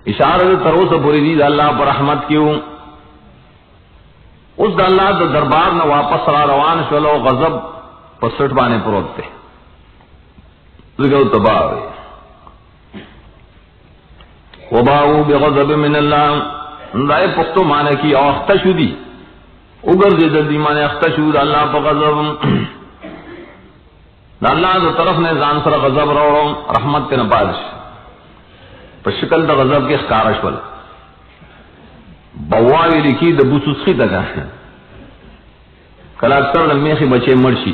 اشارہ تروس پوری دید اللہ پر رحمت کیوں اس دا اللہ دا دربار نے واپس را روان شلو غضب پسٹ بانے پروتے تباہ وباؤ بغضب من اللہ دائے پختو مانے کی او اختشو دی اگر زیدہ دی مانے اختشو دا اللہ پا غضب دا اللہ دا طرف نے زان سر غضب رو رحمت کے نپادش پا شکل دا غضب کے اخکارش والا بواوی لکی دا بوسوسخی تکا کل اکثر دا میخی بچے مرشی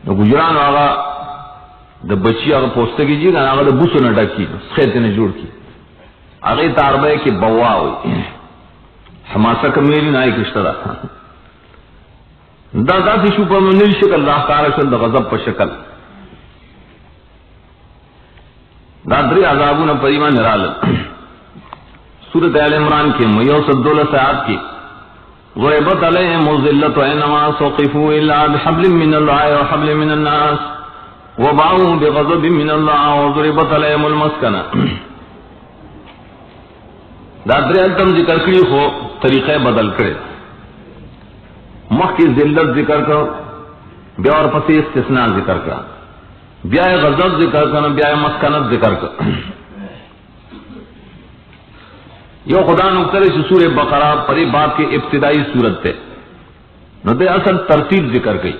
دا گجران آغا دا بچی اگر پوستے کی جی گا اگر دا بوسو نہ ڈکی سخیتے نے جوڑ کی اگر تاربے کی بوا ہوئی حماسہ کمیلی نائی کشترا دا ذاتی شوپا میں نیل شکل راہ کارشن دا غضب پر شکل دا دری عذابون پریمان نرال سورت آل عمران کے میوسد دولت آیات کی ضربت علیہم الذلۃ اینما ثقفوا الا بحبل من اللہ وحبل من الناس وباؤں بغضب من اللہ وضربت علیہم المسکنہ دادری التم ذکر کری ہو طریقے بدل کرے مخ کی ذلت ذکر کر بے اور پسی استثناء ذکر کر بیا غضب ذکر کرنا، بیا مسکنت ذکر کر. یو خدا نکتر سے سورہ بقرہ پری باب کے ابتدائی صورت تے نو دے اصل ترتیب ذکر گئی.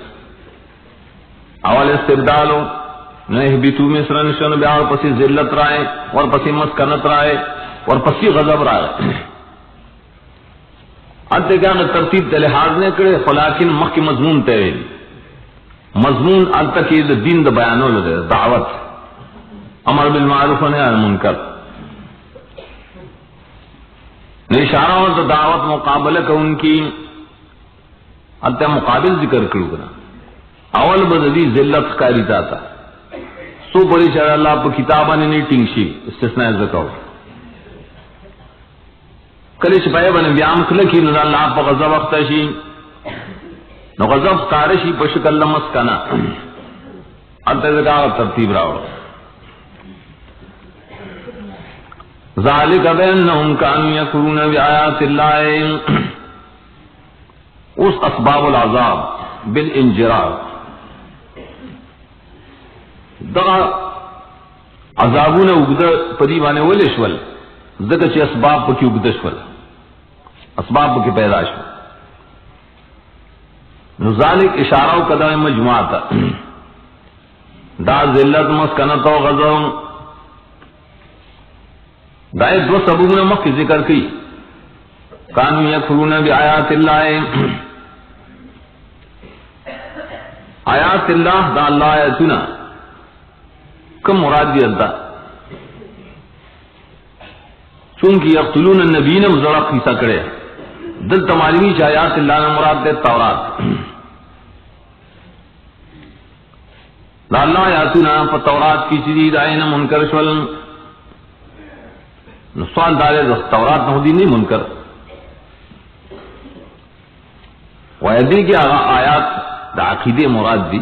اول استبدالو نہ اہبتو مصر نشن، بیا اور پسی ذلت رائے اور پسی مسکنت رائے اور پسی غضب رائے. انتے کیا ترتیب تے لحاظ نے کرے، فلاکن مخ کی مضمون تے مضمون انت کی دین دا بیانو لدے دعوت، امر بالمعروف و نہی عن المنکر. اشارہ ہو تو دعوت مقابلہ کا ان کی انت مقابل ذکر کرو گنا. اول بدلی ذلت کاری تھا سو بڑی شاید اللہ پہ کتابہ نے نہیں ٹنگشی استثناء ذکاو کلیش پائے بنے بیام کلکی نو اللہ پہ غضب اختشی نو غضب کارشی پشکل لمس کنا انت ذکاو ترتیب راو. ذالک بانہم کانوا یکفرون بآیات اللہ، اس اسباب العذاب بالانجرار دغا عذابون اگدہ پدی بانے ولشول ذکر چی اسباب پکی اگدشول، اسباب پکی پیداش نو ذالک اشارہ قدم مجموعاتا دا ذلت مسکنت و غضب دائے دو سببوں نے مخ ذکر کی. کانوا یکفرون بآیات اللہ، آیات اللہ دا اللہ آیاتنا کم مراد دی اللہ چونکہ یقتلون النبیین مزرق حصہ کرے دل تمالوی چا آیات اللہ نے مراد دے تورات. دا اللہ آیاتنا پا تورات کی چیزی دائینا منکر شول سوال دارے تورات نہودی نہیں منکر ویدی کی آیات دا عقیدے مراد دی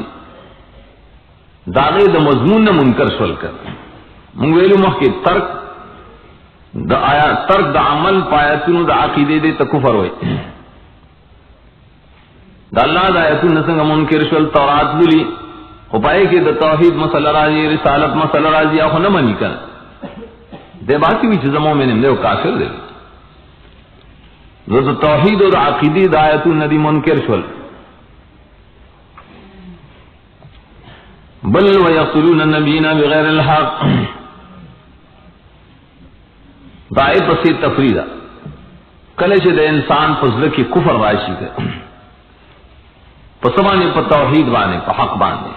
داغے دا مضمون منکر شول کر منگویلو مخ کے ترک دا آیات ترک دا عمل پایتونو دا عقیدے دے تا کفر ہوئے. دا اللہ دا آیتون نسنگ منکر شول تورات بلی خپائے کہ دا توحید مسئلہ راجی رسالت مسئلہ راجی آخو نمانی کر دے باقی بھی چیزموں میں نمدے و کافر دے جو توحید و عقیدی دا آیتون ندی منکر شول. بل ویقتلون النبیین بغیر الحق دائے پسی تفریدہ کلش دے انسان فضل کی کفر رائشی کر پسمانے پا توحید بانے پا حق بانے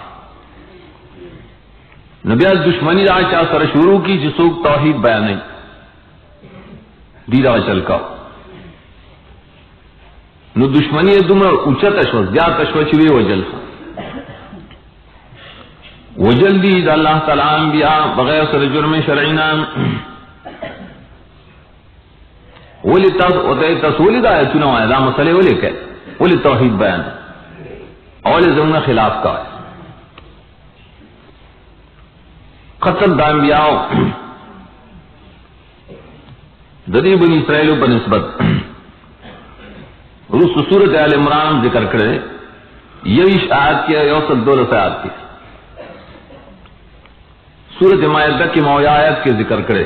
نبی از دشمنی دا چاہ سر شروع کی جسوک توحید بیان نہیں دیدہ چل کا نو دشمنی دمر اچت اشو زیاد اشو چوی وجل وجل دی دا اللہ تعالیٰ انبیاء بغیر سر جرم شرعینا ولی تسولی دا ایتونا وانا دا مسئلے ولی کہ ولی توحید بیان اولی زمنا خلاف کا ہے قتل دا انبیاء ددی بنی اسرائیلو پر نسبت رس سورت آل عمران ذکر کرے یویش آیت کیا یوسط دولت آیت کی سورت مائدہ کی مویا آیت کے ذکر کرے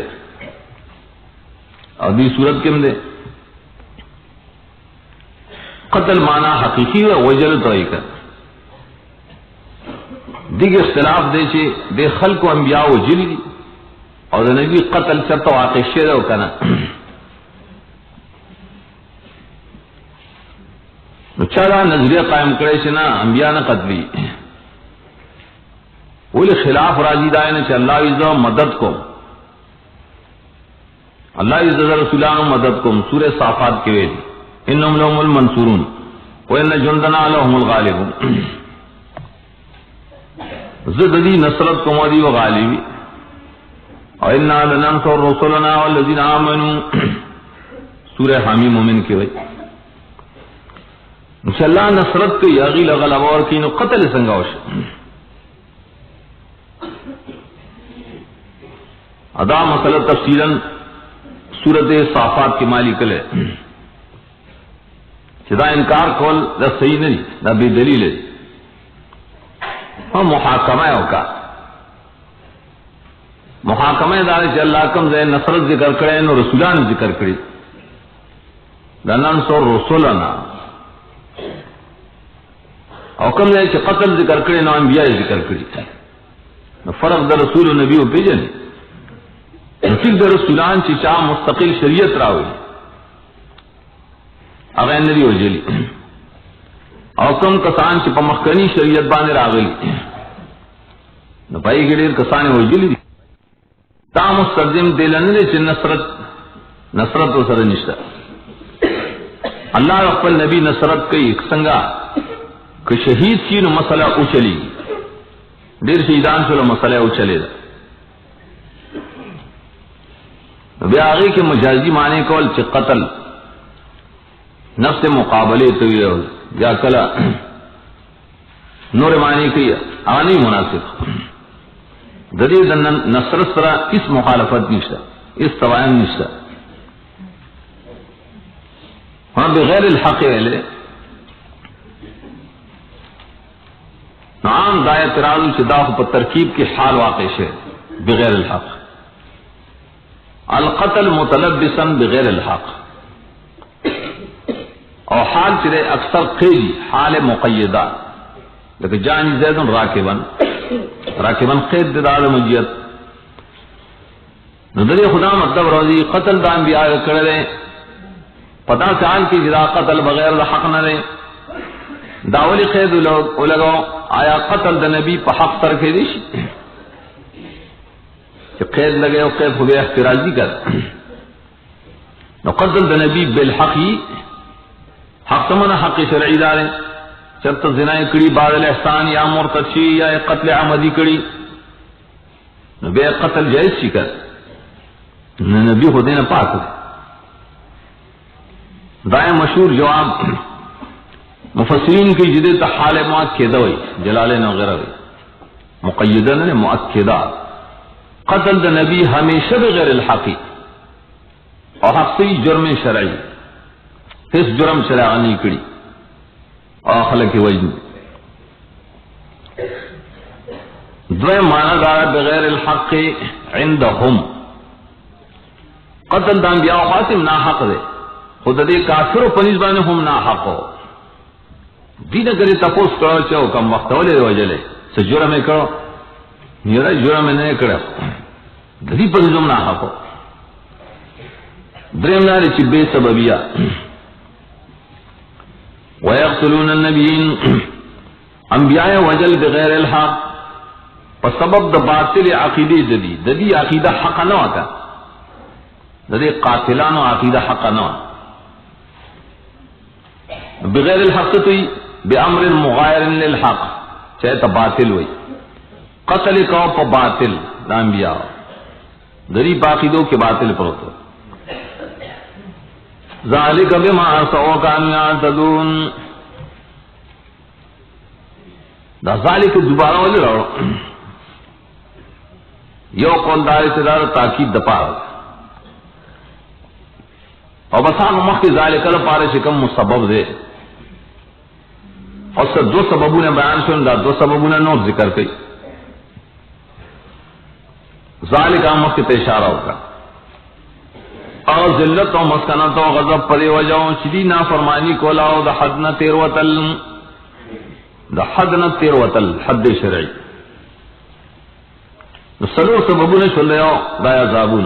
اور دی سورت کم دے قتل معنی حقیقی و وجل طریقہ دیکھ اختلاف دے چھے دے خلق و انبیاء و جلی دی اور دے نبی قتل چرتا واقع شیدہ و کنا چارا نظریہ قائم کرے چھنا انبیاء نہ قتلی ولی خلاف راجی دائے نے چھے اللہ عزہ مدد کو اللہ عزہ رسولان مدد کو سورہ صافات کے ویدی انہم لهم المنصورون وَإِنَّ جُنْدَنَا لَهُمُ الْغَالِبُونَ زددی نصرت کو مدی و غالبی وَإِنَّا لَنَنْصُرُ رُسُلَنَا وَالَّذِينَ آمَنُوا سورہ حامی مومن کی وئی انشاءاللہ نصرت کی یاغی لغلب اور کی نو قتل سنگاوش ادا مسئلہ تفصیلاً سورت صافات کی مالی کلے دا انکار کول دا صحیح نہیں دا بے دلیل ہے ہم محاکمہ ہے کا محاکمہ دار چې الله کوم ځای نصرت ذکر کړي نو رسولان ذکر کړي دنان سو رسولنا او کوم ځای چې قتل ذکر کړي نو انبیاء ذکر کړي نو فرق د رسول او نبی او پیژنې نو ټیک د رسولان چې چا مستقل شریعت راوړي هغه نبی وجلی او کوم کسان چې په مخکنی شریعت باندې راغلي نو پای کې ډېر کسان وجلی تا مستلزم دلنه چې نصرت سره نشته اللہ خپل نبی نصرت کوي څنګه که شهید شي نو مسله او چلی ډیر شهیدان سره مسله او چلی بیا هغه کې مجازي معنی کول چې قتل نفس مقابله ته ویل یا کلا نور معنی کوي هغه مناسب د دې د نصرت سره هیڅ مخالفت نشته هیڅ توان نشته ہاں بغیر الحق ویلے نعم دا اعتراض شداخ پر ترکیب کی حال واقع ہے بغیر الحق القتل متلبسا بغیر الحق اور حال چرے اکثر قیدی حال مقیدہ لیکن جانی زیدن راکبن قید دار مجیت نظری خدا مطلب روزی قتل دا انبیاء کرے پتا چال کی جدا قتل بغیر دا حق نہ رہے داولی قید لگو آیا قتل دا نبی پا حق سر کے دیش کہ قید لگے و قید ہوئے احتراجی کر نو قتل دا نبی بالحقی حق سمنا حق شرعی دارے چرت زنائی کڑی بعد الاحسان یا مرتشی یا قتل عمدی کڑی نو بے قتل جائز شی کر نبی خود دینا پاک دے دائیں مشہور جواب مفسرین کی جدید حال مؤکدہ ہوئی جلالین وغیرہ ہوئی مقیدہ نے مؤکدہ قتل دا نبی ہمیشہ بغیر الحقی اور حق سے جرم شرعی اس جرم شرعی نہیں کڑی اور خلق وجن دوئے معنی دارا بغیر الحق عندهم قتل دا انبیاء خاتم نا حق دے خود دے کافر و پنیزبان ہم نا حق ہو دین کری تپوس کرو چاہو کم وقت والے دے وجلے سے جرم کرو میرا جرم نہیں کرو دی پنیزم نا حق ہو درم ناری چی بے سببیہ ویقتلون النبیین انبیاء وجل بغیر الحق پس سبب دا باطل عقیدی ددی عقیدہ حق نہ ہوتا ددی قاتلان و عقیدہ حق نہ ہوتا بغیر الحق تو بامر مغایر للحق چاہے تو باطل ہوئی قتل کو پا باطل انبیاء دری باقیدوں کے باطل پر ہوتا ذالک بما عصوا كانوا يعتدون دا ذالک دوبارہ والے رہو یو قول دار اتدار تاکید دپار اور بسان مخ کی ذالک لپارے شکم مسبب دے اور سے دو سببوں نے بیان سن دا دو سببوں نے نوٹ ذکر کی ذالک مخ کی اشارہ ہوگا اور ذلت و مسکنت و غضب پر وجہوں شدی نافرمانی کو لاؤ دا حد نہ تیر وطل حد شرعی سلور سببوں نے سن لے دا عذابون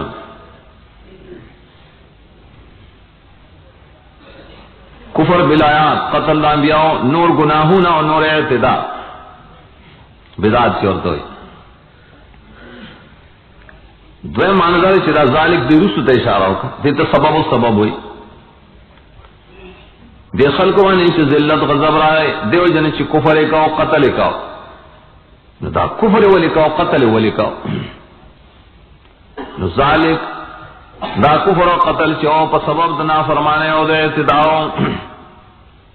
کفر بالآیات قتل انبیاء نور گناہون اور نور اعتداء بدعت کی عورت ہوئی دوے ماندار چرا ذالک دی رسو تے اشارہ ہوگا دیتا سبب و سبب ہوئی دے خلق وانی چی ذلت غضب رائے دیو جنے چی کفر کاؤ قتل کاؤ دا کفر ولی کاؤ قتل ولی کاؤ ذالک دا کفر و قتل چی او پا سبب دنا فرمانے او دے اعتداؤ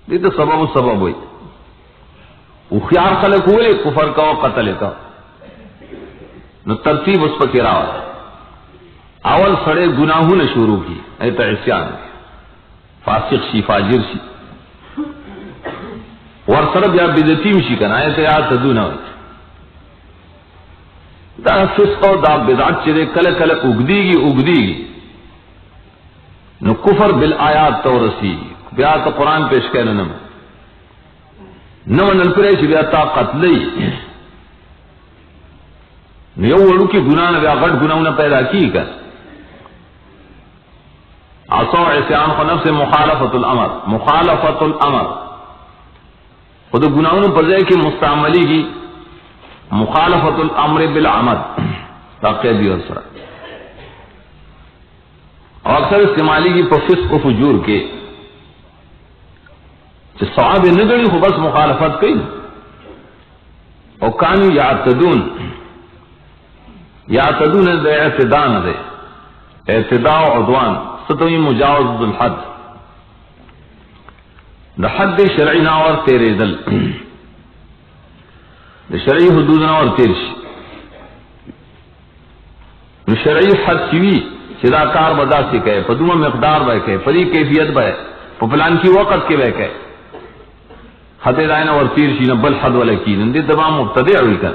دیتا سبب و سبب ہوئی اخیار خلق ہوئے کفر کاؤ قتل کاؤ نو ترتیب اس پر کرا اول سڑے گناہوں نے شروع کی ایتا عصیان فاسق شی فاجر شی ورسرب یا بدتیم شی کنا ایتا یا تدون ہوئی دا فسق او دا بدعت چرے کل کل اگدی نو کفر بالآیات تو رسی بیا تو قرآن پیش کرنے نو نلپرے چی بیا تا قتلی نو یو وڑو کی گناہ نو بیا غٹ گناہ نو پیدا کی کر عصو عصیان خو نفس مخالفت الامر خود گناہوں پر جائے کہ مستعملی کی مخالفت الامر بالعمد تاقید بھی اور اکثر استعمالی کی فسق و فجور کے صحابہ نگڑی ہو بس مخالفت کی اور کانو یعتدون دے اعتداء نہ دے اعتداء و عدوان ستوی مجاوز الحد دا حد شرعی ناور تیرے دل دا شرعی حدود ناور تیرش شرعی حد چوی چدا کار بدا سے کہے پدوم مقدار بے کہے پری کیفیت بے پلان کی وقت کے بے کہے حد دائنا اور تیرشی نہ بل حد والا کی نندی تمام مبتدع ہوئی کر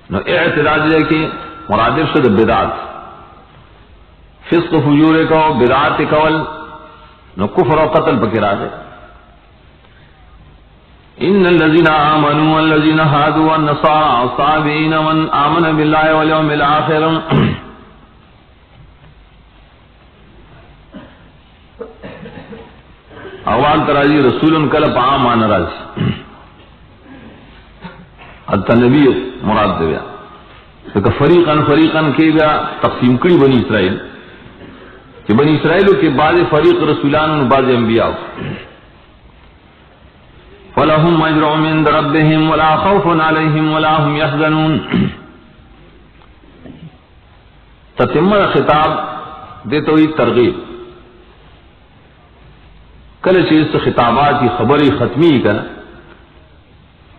نو اعتداد جائے کہ مرادف شد بدعات فسق و فجور کو بدعات کول نو کفر و قتل پکرا دے ان الذين آمنوا والذين هادوا والنصارى والصابئين من آمن بالله واليوم الآخر احوال تراجی رسول کل پا مان راجی حتی نبی مراد دے بیا کہ فریقاً کے بیا تقسیم کری بنی اسرائیل کہ بنی اسرائیلوں کے بعض فریق رسولان و بعض انبیاء فَلَهُمْ أَجْرٌ مِّن رَّبِّهِمْ وَلَا خَوْفٌ عَلَيْهِمْ وَلَا هُمْ يَحْزَنُونَ تتمہ خطاب دیتے ہوئی ترغیب کل چیز سے خطابات کی خبری ختمی کر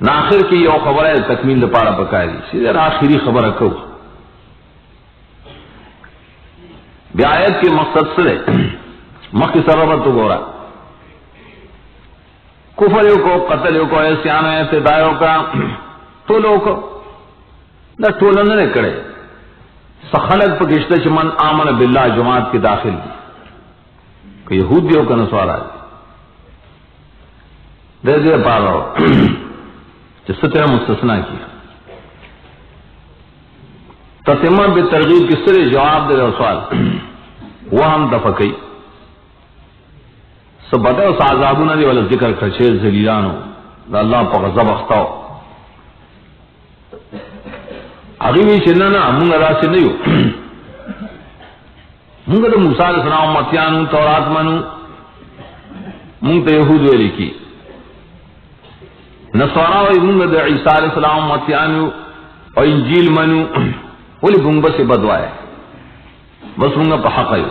ناخر کی یو خبر ہے تکمیل پارا پکائی سیدھے آخری خبر رکھو بیایت کے مقصد سے مخی سربت تو گورا کفریوں کو قتلیوں کو ایسیان اعتدائیوں کا طولوں کو نہ طولن نے کڑے سخلق پا کشتے چمن آمن باللہ جماعت کے داخل دی کہ یہودیوں کا نسوارا دے دے پا رہا جس طرح مستثنا کیا تتمہ بے ترغیب کس طرح جواب دے رہا سوال وہ ہم دفقی سب بتاؤ سازابوں نے والا ذکر کھچے ذلیلانو دا اللہ پا غضب اختاو اگیوی چننا مونگا راسی نیو مونگا دا موسیٰ علیہ السلام امتیانو تورات منو مونگ تا یہود ویلی کی نصاراوی مونگا دا عیسیٰ علیہ السلام امتیانو اور انجیل منو ولی مونگ بس بدوائے بس مونگا پا حق ہے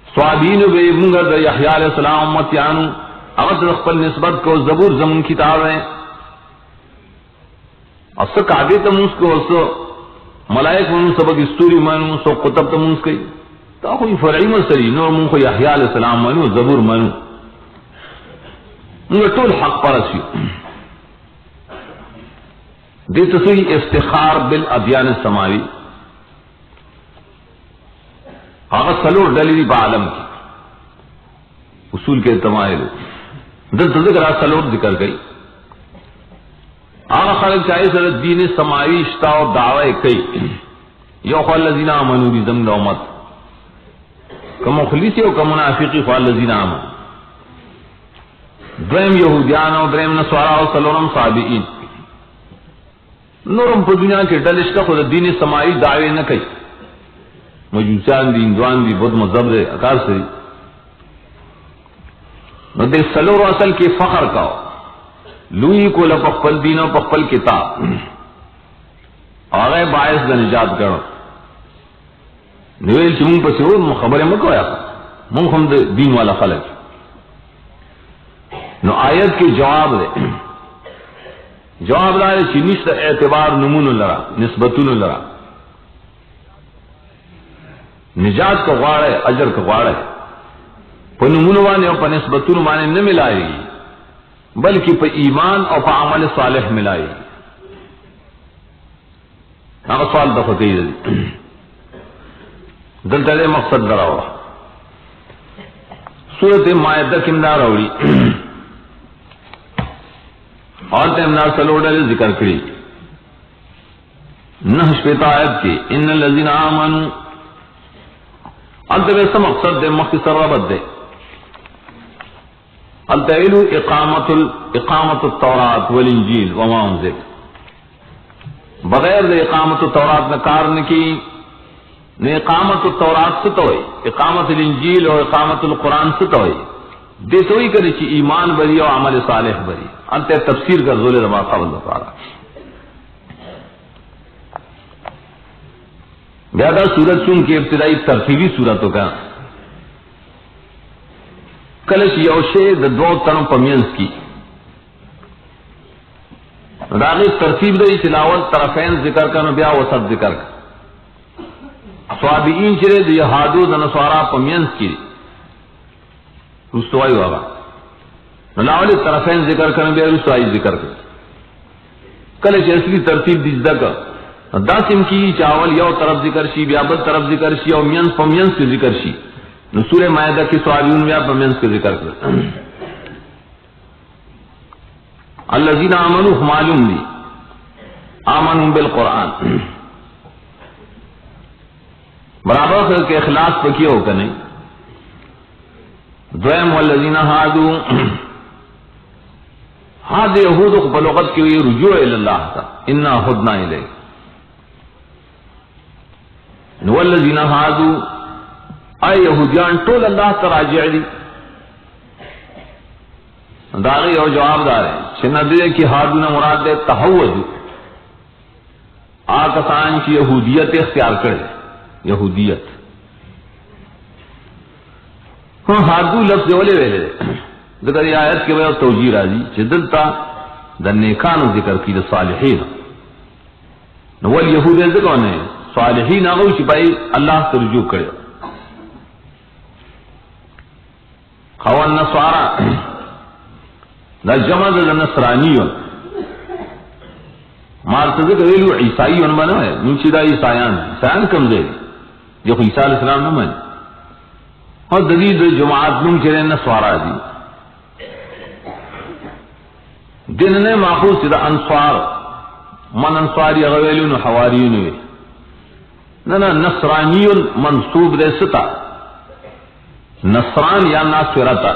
صحابینو بے مونگا دا یحییٰ علیہ السلام امتیانو اگر رخبل نسبت کو زبور زمون کتاب ہے اور سو کعبے تمونس کو سو ملائک منو سبق استوری منو سو قطب تمونس کئی تا کوئی فرعی مسری نور من کو یحییٰ علیہ السلام منو زبور منو انگا طول حق پرسیو دیتا سوی افتخار بالادیان السماوی آغا سلور ڈلیری با عالم کی اصول کے تمائلو دلتا ذکر سلور ذکر گئی آغا خلق چاہے سر دین سماوی اشتا و دعوی کئی یو خوال لذین آمنو بی زمد امت کم مخلیصی و کم منافقی خوال لذین آمنو درم یہودیان و درم نسوارا و سلورم صابئین نورم پر دنیا کے ڈلش کا خود دین سماوی دعوی نہ کئی مجوسان دی اندوان دی بدھ مذہب دے اکار سے نو دے سلور و اصل کی فخر کاؤ لوئی کو لپخپل دین و پخپل کتاب آغای باعث دا نجات کرو نویل چی مون پسی ہو خبر مکو یا مون خم دین والا خلق نو آیت کی جواب دے جواب دارے چی نشت اعتبار نمون لرا نسبتون لرا نجات کو غاڑے اجر کو غاڑے پا نمون وانے اور پا نسبتون وانے نہ ملائے گی بلکہ پا ایمان اور پا عمل صالح ملائی هغه سوال د فقيه دی دلته مقصد دراو سورۃ مائدہ کې دا راوړي اور تمنا سلوڑل ذکر کړي نہ شپتا آیت کې ان الذين امنوا انت به مقصد د مختصر ربط ده التویل اقامت التوراۃ والانجیل وما انزل بغیر د اقامت التوراۃ نہ کار نہ کی نہ اقامت التوراۃ سے تو اقامت الانجیل اور اقامت القرآن سے تو دے تو ہی کرے چی ایمان بری اور عمل صالح بری انت تفسیر کا ذول رما قبل دفارا زیادہ سورت چون کی ابتدائی ترتیبی صورتوں کا کلش یوشے د دو تنوں پمینس کی راغی ترتیب دے تلاوت طرفین ذکر کا بیا وسط ذکر کا صحابین چرے د یہادو د نصارا پمینس کی رستوائی ہوگا نلاول طرفین ذکر کا بیا رستوائی ذکر کا کلش اصلی ترتیب دیجدہ کا داسم کی چاول یو طرف ذکر شی بیا بل طرف ذکر شی اور مینس پمینس کی ذکر شی سورہ مائدہ کی صحابیون بیا پمینس کے ذکر کر الذین آمنوا معلوم دی آمنوا بالقرآن برابر کے اخلاص پکی ہو کر نہیں دویم والذین ہادو ہاد یہود بلغت کی ہوئی رجوع اللہ تھا انا ہدنا الیک والذین ہادو اے یہودیان ٹول اللہ تا راجع دی داغی اور جواب دار ہے چھنا دے کی ہادونا مراد دے تحوّد آکسان کی یہودیت اختیار کرے یہودیت ہاں ہادو لفظ ولی ویلے ذکر یہ آیت کے وجہ توجیہ راضی چدلتا در نیکانو ذکر کی در صالحین نوال یہود ذکر نے صالحین اگو چپائی اللہ سے رجوع کرے خوان نصارا دا جمع دا نصرانیون مارتذک ویلو عیسائیون بنا ہے نوچی دا عیسائیان کم دے جو عیسیٰ علیہ السلام نہ مانی اور دلیل جماعت نم چرے نصارا دی دن نے ماخوذ دا انصار من انصاری اغویلون حواریون وی نہ نصرانیون منصوب دے ستا نصران یا ناصرتا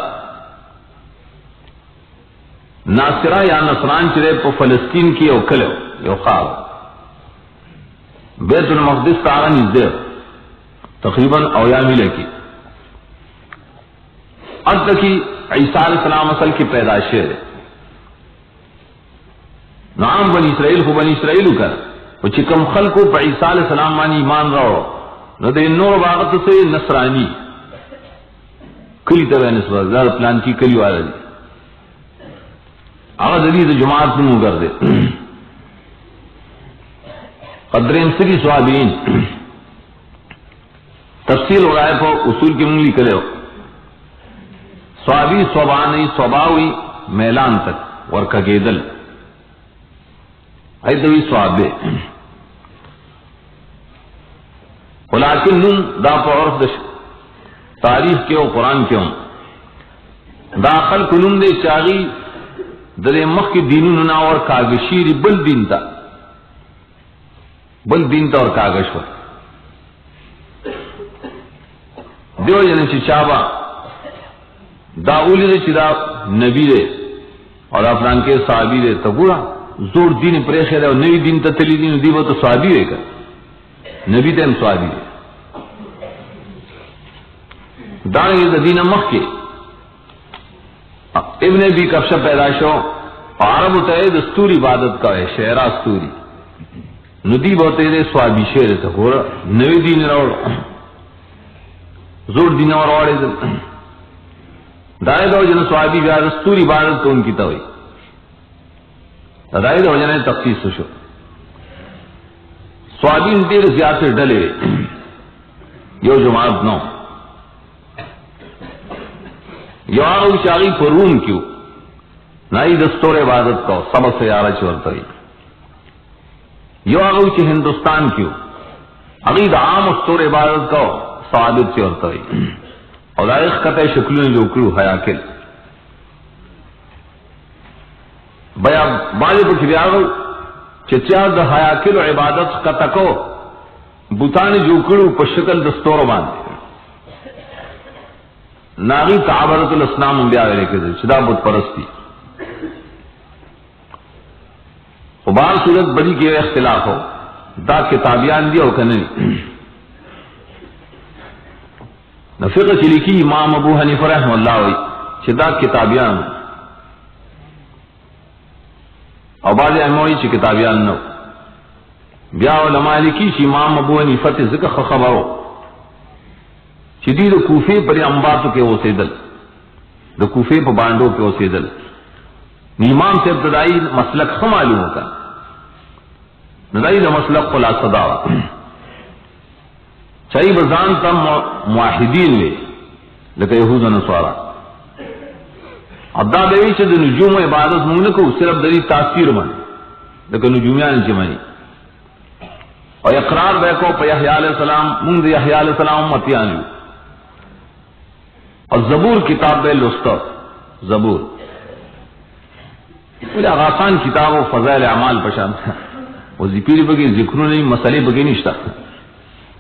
ناصرہ یا نصران چرے پو فلسطین کی او کلو یو خواب بیت المقدس تارا نزدیر تقریباً اویامی لکی ارد کی عیسیٰ علیہ السلام اصل کی پیدائش ہے نعم بنی اسرائیل کو بنی اسرائیل کر وہ چکم خلقو پا عیسیٰ علیہ السلام مانی ایمان رہو نو دے نور باغت سے نصرانی کلی طرح نسبت زیادہ پلان کی کلی والا دی آغا دلیل جماعت نمو کر دے قدرین سری صحابین تفصیل ہو رہا ہے پو اصول کی منگلی کرے ہو صحابی صحبانی صحباوی میلان تک ورکا گیدل ایدوی صحابے ولیکن نم دا پا عرف دش تاریخ کے و قرآن کے ہوں داخل کنم دے چاگی در مخ کی دینوں نا اور کاغشیری بل دین تا اور کاغش پر دیو جن چابا دا اولی دے چدا نبی دے اور افران کے صحابی دے تو پورا زور دین پریخے دے اور نبی دین تا تلی دین دیو تو صحابی دے کر نبی تے صحابی دے دانگی دا دین مخ کے ابن ابی کفشہ پیداشو عرب ہوتا ہے دستور عبادت کا ہے شہرہ استوری ندیب ہوتے دے صحابی شہر تا گورا نوی دین روڑ زور دین اور روڑے دائے دو جن صحابی بیا دستور عبادت تو ان کی توئی دائے دو جن تخصیص شو صحابی ان دیر زیادہ ڈلے یو جماعت نو یو آغا چاگی پر روم کیوں نائی دستور عبادت کو سبق سے یارہ چورتا ہی یو آگو چی ہندوستان کیوں عقید عام استور عبادت کو ثوابت سے ہوتا ہے اور دائق قطع شکلوں جو کرو حیاکل بیا باجی پر چی آگو چچا دا حیاکل و عبادت قطع کو بوتانی جو کرو پر شکل دستور باندے ناغی تعبرت الاسلام بیا ویلے کے چدا بت پرستی بار صورت بڑی کے اختلاف ہو دا کتابیان دیا ہو کہ نہیں نفقہ چلی کی امام ابو حنیفہ رحمہ اللہ ہوئی چدا کتابیان اور بعض احموئی چی کتابیان نو بیا علماء لکی چی امام ابو حنیفہ تی ذکر خبرو چی دی دا کوفے پر انباتو کے اوسیدل دا کوفے پر بانڈو کے اوسیدل امام سے ابتدائی مسلک خم معلوم ہوتا ندائی دا مسلک خلاصہ دعوا چاہی بزان تا معاہدین لے لکہ یہود و نصارا عبدہ دیوی چا دا نجوم و عبادت مونکو صرف دری تاثیر من لکہ نجومیان چمانی اور اقرار بے کو پا یحییٰ علیہ السلام مونگ دا یحییٰ علیہ السلام امتیان لیو اور زبور کتاب بے لسطر زبور بولے آغاسان کتاب و فضائل اعمال پشان وہ ذکری بگی ذکروں نہیں مسئلے بگی نشتا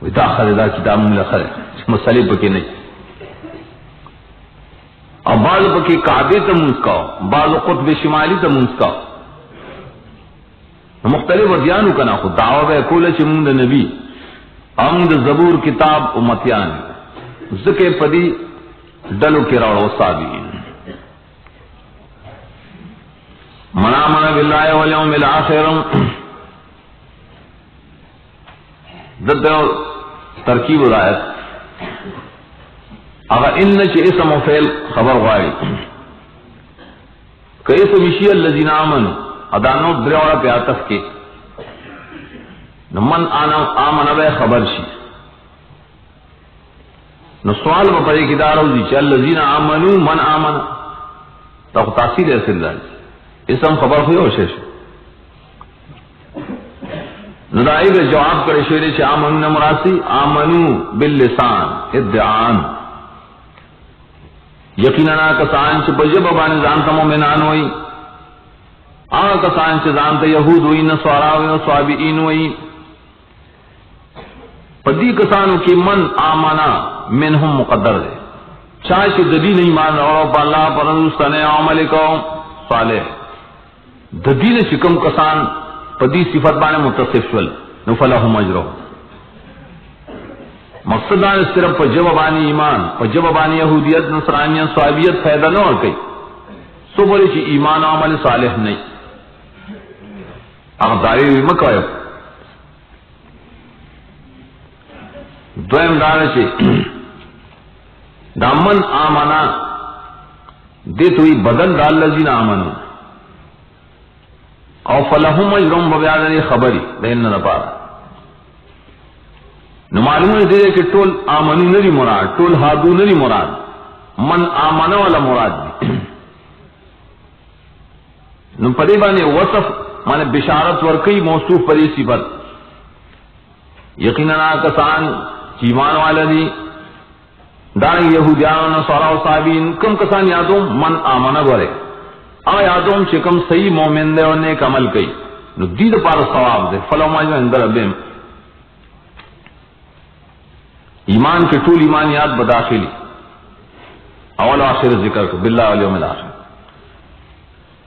وہ دا خریدہ کتاب ملا خرید مسئلے بگی نہیں اور بعض بکی کعبے تا منسکاو بعض قطب شمالی تا منسکاو مختلف ودیانو کنا خود دعوی بے کولا چی مند نبی امند زبور کتاب امتیان ذکر پدی ڈلو کراو صابین منا منا باللہ والیوم الآخر دد ترکیب رایت اگر ان چی اسم و فعل خبر غاری کہ اسم اشیاء الذین آمنوا ادانو دریوڑا پہ آتف کے من آمن بے خبر شی نو سوال بپڑے کی دارو دی چا الذین آمنوا من آمن تو تاثیر ایسے اللہ اسم خبر ہوئی ہو شیش ندائی بے جواب کرے شیرے چا آمنوا مراسی آمنوا باللسان ادعان یقیناً کسان چا بجب بانی زانتا مومنان ہوئی آگا کسان چا زانتا یہود ہوئی نصارا ہوئی نصابئین ہوئی پدی کسانو کی من آمنا منہم مقدر دے چاہے کہ ددی نہیں مان رہا پا اللہ پر رسطنے عمل کو صالح ددی نے چکم کسان پدی صفت بانے متصف شول نفلہم اجرہ مقصد دان صرف پا جوابانی ایمان پا جوابانی یہودیت نصرانیت صحابیت فائدہ نہ اور کئی سو بولے چی ایمان و عمل صالح نہیں اگر داری ہوئی مکوئے دویم دارے چی دامن آمنا دیت ہوئی بدل دال لذین آمنو او فلہم اجرم ببیادنی خبری دین نہ پارا نو معلوم ہے کہ ٹول آمنو نری مراد ٹول ہادو نری مراد من آمنا والا مراد دی نو پدے بانے وصف مانے بشارت ورکی موصوف پدی صفت یقیناً کسان ایمان والا دی دارنگ یہودیان نصارا و صحابین کم کسان یادوں من آمنا گورے آ یادوں چکم صحیح مومن دے اور نیک عمل کئی نو دید پار ثواب دے فلو ماجو اندر ابیم ایمان کے طول ایمان یاد بداخلی اول آخر ذکر کو باللہ والیوم الآخر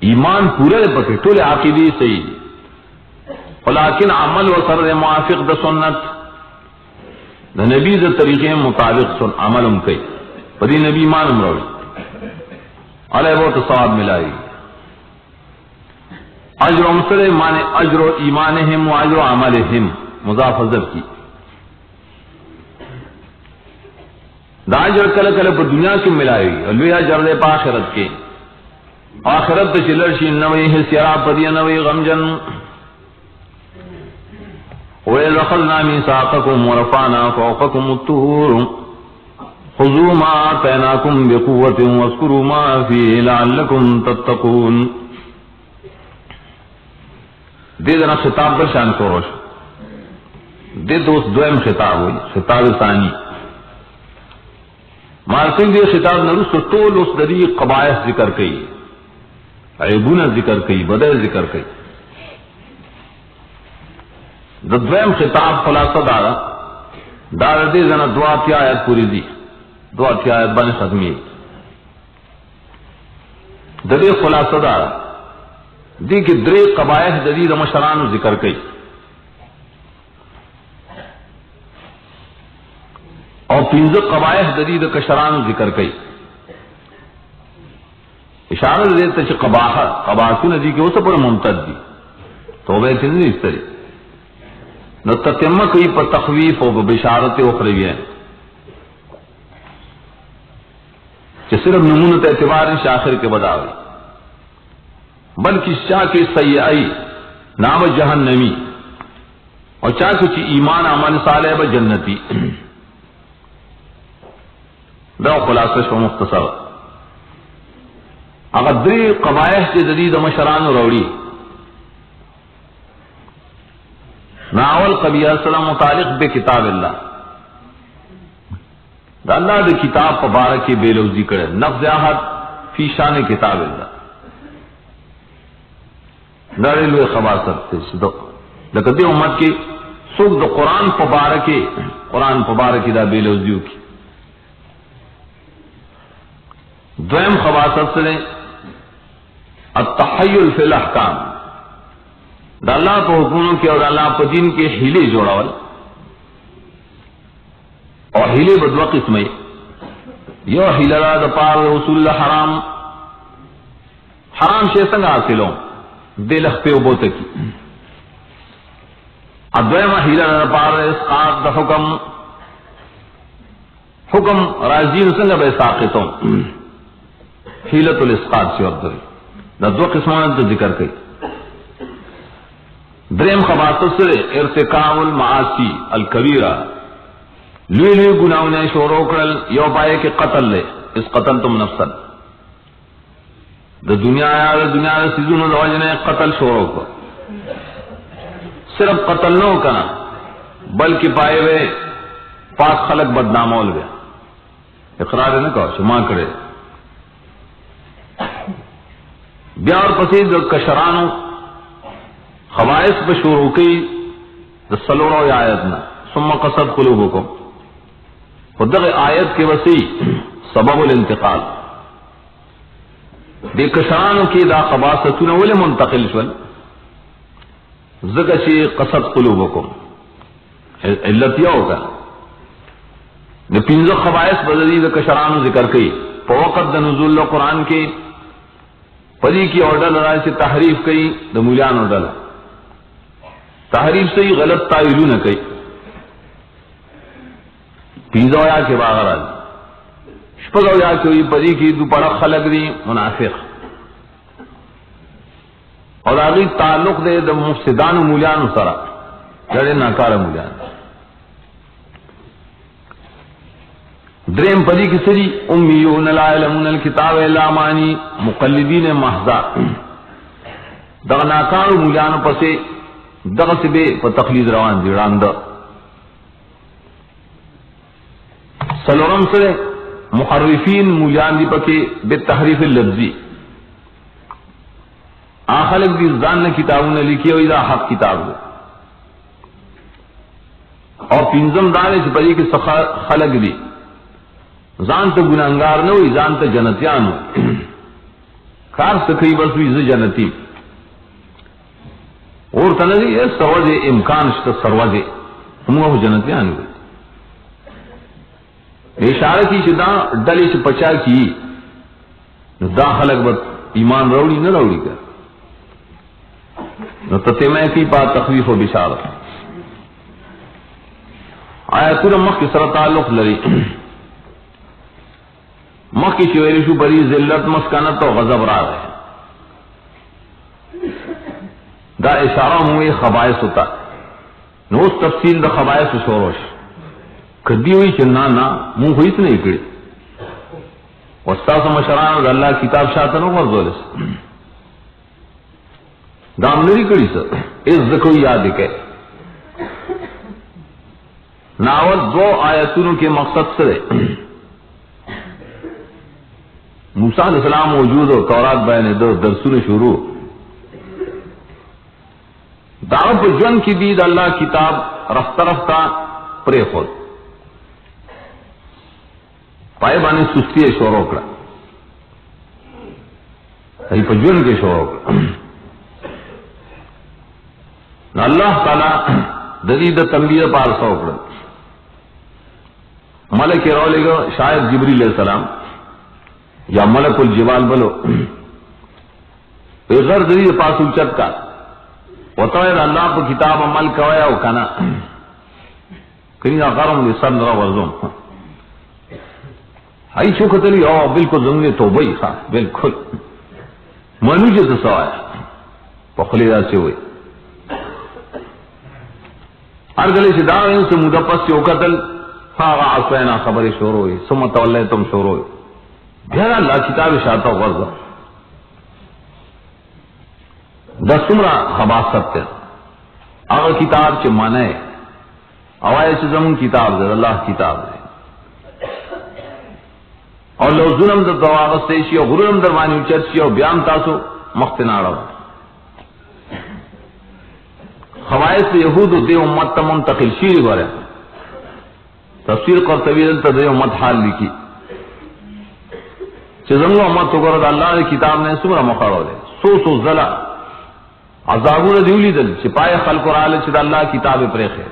ایمان پورے پکے طول عقیدی صحیح ولیکن عمل و سر موافق دا سنت دا نبی دا طریقے مطابق سن عملم کئی پدی نبی ایمانم روی علیہ بہت ثواب ملائی اجر و مسلم مانے اجر و ایمانہم و اجر و عملہم مضاف حضرت کی دا اجر کل کل پر دنیا کی ملائی لوی اجر دے پا آخرت کے آخرت چلرشی نوی حسیرا پدی نوی غمجن وَإِذْ أَخَذْنَا مِيثَاقَكُمْ وَرَفَعْنَا فَوْقَكُمُ الطُّورَ خُذُوا مَا آتَيْنَاكُمْ بِقُوَّةٍ وَاذْكُرُوا مَا فِيهِ لَعَلَّكُمْ تَتَّقُونَ دے دنا خطاب پر شان شروع شو دے دوست دویم خطاب ہوئی خطاب ثانی مارکن دے خطاب نرس طول اس دری قبائح ذکر کئی عیبون ذکر کئی بدر ذکر کئی دویم خطاب خلاصہ دارا دار دے زنا دعا کی آیت پوری دی دعا کی آیت بن ختمی دے خلاصہ دارا دی کہ درے قبائح دری مشران ذکر کئی اور پنز قبائح دری کشران ذکر کئی اشارہ دیتا چھ قباحتون دی کہ وہ سب پر ممتد دی توبہ تنزی اس طرح نو تتمہ کئی پر تخویف و بشارت اخروی ہے کہ صرف نمونت اعتبار شاخر کے بداوی بلکہ شاہ کے سیئی نام جہنمی اور چاہ کچھ ایمان عمل صالح و جنتی دا خلاصہ شو مختصر اگر دری قبائح کے جدید مشران روڑی ناول قبیہ السلام متعلق بے کتاب اللہ دا اللہ دے کتاب پبارک کی بے لوزی کرے نفذ احد فی شان کتاب اللہ دارے لوے خباست لیکن دے امت کی سوک دا قرآن پبارک دا بے لوزیو کی دویم خباست سے التحیل فی الاحکام دا اللہ پہ حکموں کے اور اللہ پہ دین کے ہیلے جوڑاول اور ہیلے بدوا قسمیں یو ہیلہ دا پار رسول حرام شے سنگ حاصلوں دے لخ پہ ابوتے کی ادویمہ ہیلہ دا پار اسقاط دا حکم راجین سنگ بے ساقتوں حیلت الاسقاط سے عبدالله دا دو قسمان تو ذکر کئی دریم خباست سے ارتکاب المعاصی الکبیرہ لوی گناہوں شورو کرل یو پائے کہ قتل لے اس قتل تم نفسا دا دنیا سیزون الوجنے قتل شورو کر صرف قتل نہ کنا بلکہ پائے ہوئے پاک خلق بدنامول گیا اقرار نہ کہو شما کرے بیار پسید کشرانو خبائث بشورو کی سلورو آیتنا ثم قصد قلوبکم خدق آیت کے وسیع سبب الانتقال دے کشرانو کی دا خباستون ولی منتقل شول ذکر قصد قلوبکم علت یہ ہوگا دے پینزو خبائث بدلی دا کشرانو ذکر کی پا وقت دا نزول قرآن کی پدی کی آرڈر لڑائی سے تحریف کئی دا مولیان آرڈر تحریف سے ہی غلط تعویلوں نہ کئی پیزا یا کے باغر آج شپگو یا کہ ہوئی پدی کی دو پڑا خلق دی منافق اور آگئی تعلق دے دا مفسدان و مولیان سرا جڑے ناکار مولیان دریم پدی کی سری امیون لا علمون الکتاب الا معنی مقلدین محضا دغ ناکار مولیان پسے دغ سے بے پا تقلید روان دیران دا سلورم سرے محرفین مولیان دی پکے بے تحریف اللفظی آخلق دی زان نے کتابوں نے لکھی ہوئی دا حق کتاب دے اور پینزم دانے سے پڑی کہ خلق دی زان تو گناہگار نہ ہوئی زان تو جنتیان ہوئی کار سکھی بس ہوئی زی جنتی اور تنظی یہ سروج امکان شتا سروج ہمو جنتیان ہوئی اشارہ کی چدا ڈلی سے پچا کی دا خلق بس ایمان روڑی نہ روڑی کر نو تتیمہ کی پا تخویف و بشارت آیتون مخ کی سر تعلق لری مخ کی چویری شو بری ذلت مسکنت و غضب را رہے دا اشارہ ہوئے خبائث ہوتا نو اس تفصیل دا خبائث شوروش کدی ہوئی چننا نا منہ ہوئی تو نہیں کڑی وستاس مشران دا اللہ کتاب شاعتنو غرزولس دام نری کڑی سر اس ذکر یاد کے ناول دو آیتوں کے مقصد سے موسیٰ علیہ السلام موجود ہو تورات بیان دو درسون شروع دعوت جن کی دید اللہ کتاب رفتہ رفتہ پرے خود پائے بانے سستی شوروں کا جن کے شوروں کا اللہ تعالی ددید تنبیہ پار سوکڑ ملک رولے گا شاید جبریل علیہ السلام یا ملک الجبال بلو غیر ددید پاس اچت کا وطوید اللہ کو کتاب عمل کوایا ہو کنا کنی غرم لسن را ورزم ہائی چوکتلی او بالکل زنگی توبئی خواہ بالکل منوجت سوایا پخلی دا سے ہوئی ہر گلے سے داوین سے مدپس سے اوکتل فاغا عصوینا خبر شور ہوئی سمت واللہ تم شور ہوئی بہر اللہ کتاب شاعتا غرزا دسمرا خباست تے اگر کتاب چے مانے اوائے سے زمون کتاب دے اللہ کتاب دے اور لو ظلم در دواغت سیشی اور غرم در وانی اچرشی اور بیام تاسو مختناڑا خوائد سے یہود دے امت تا منتقل شیر گورے تفسیر قرطبی دلتا دے امت حال لکی چه زمو امت تو گرد اللہ دے کتاب نے سمرا مخارو دے سو زلا عذابون دیولی دل چه پائے خلق اور آلے چه دا اللہ کتاب پریخے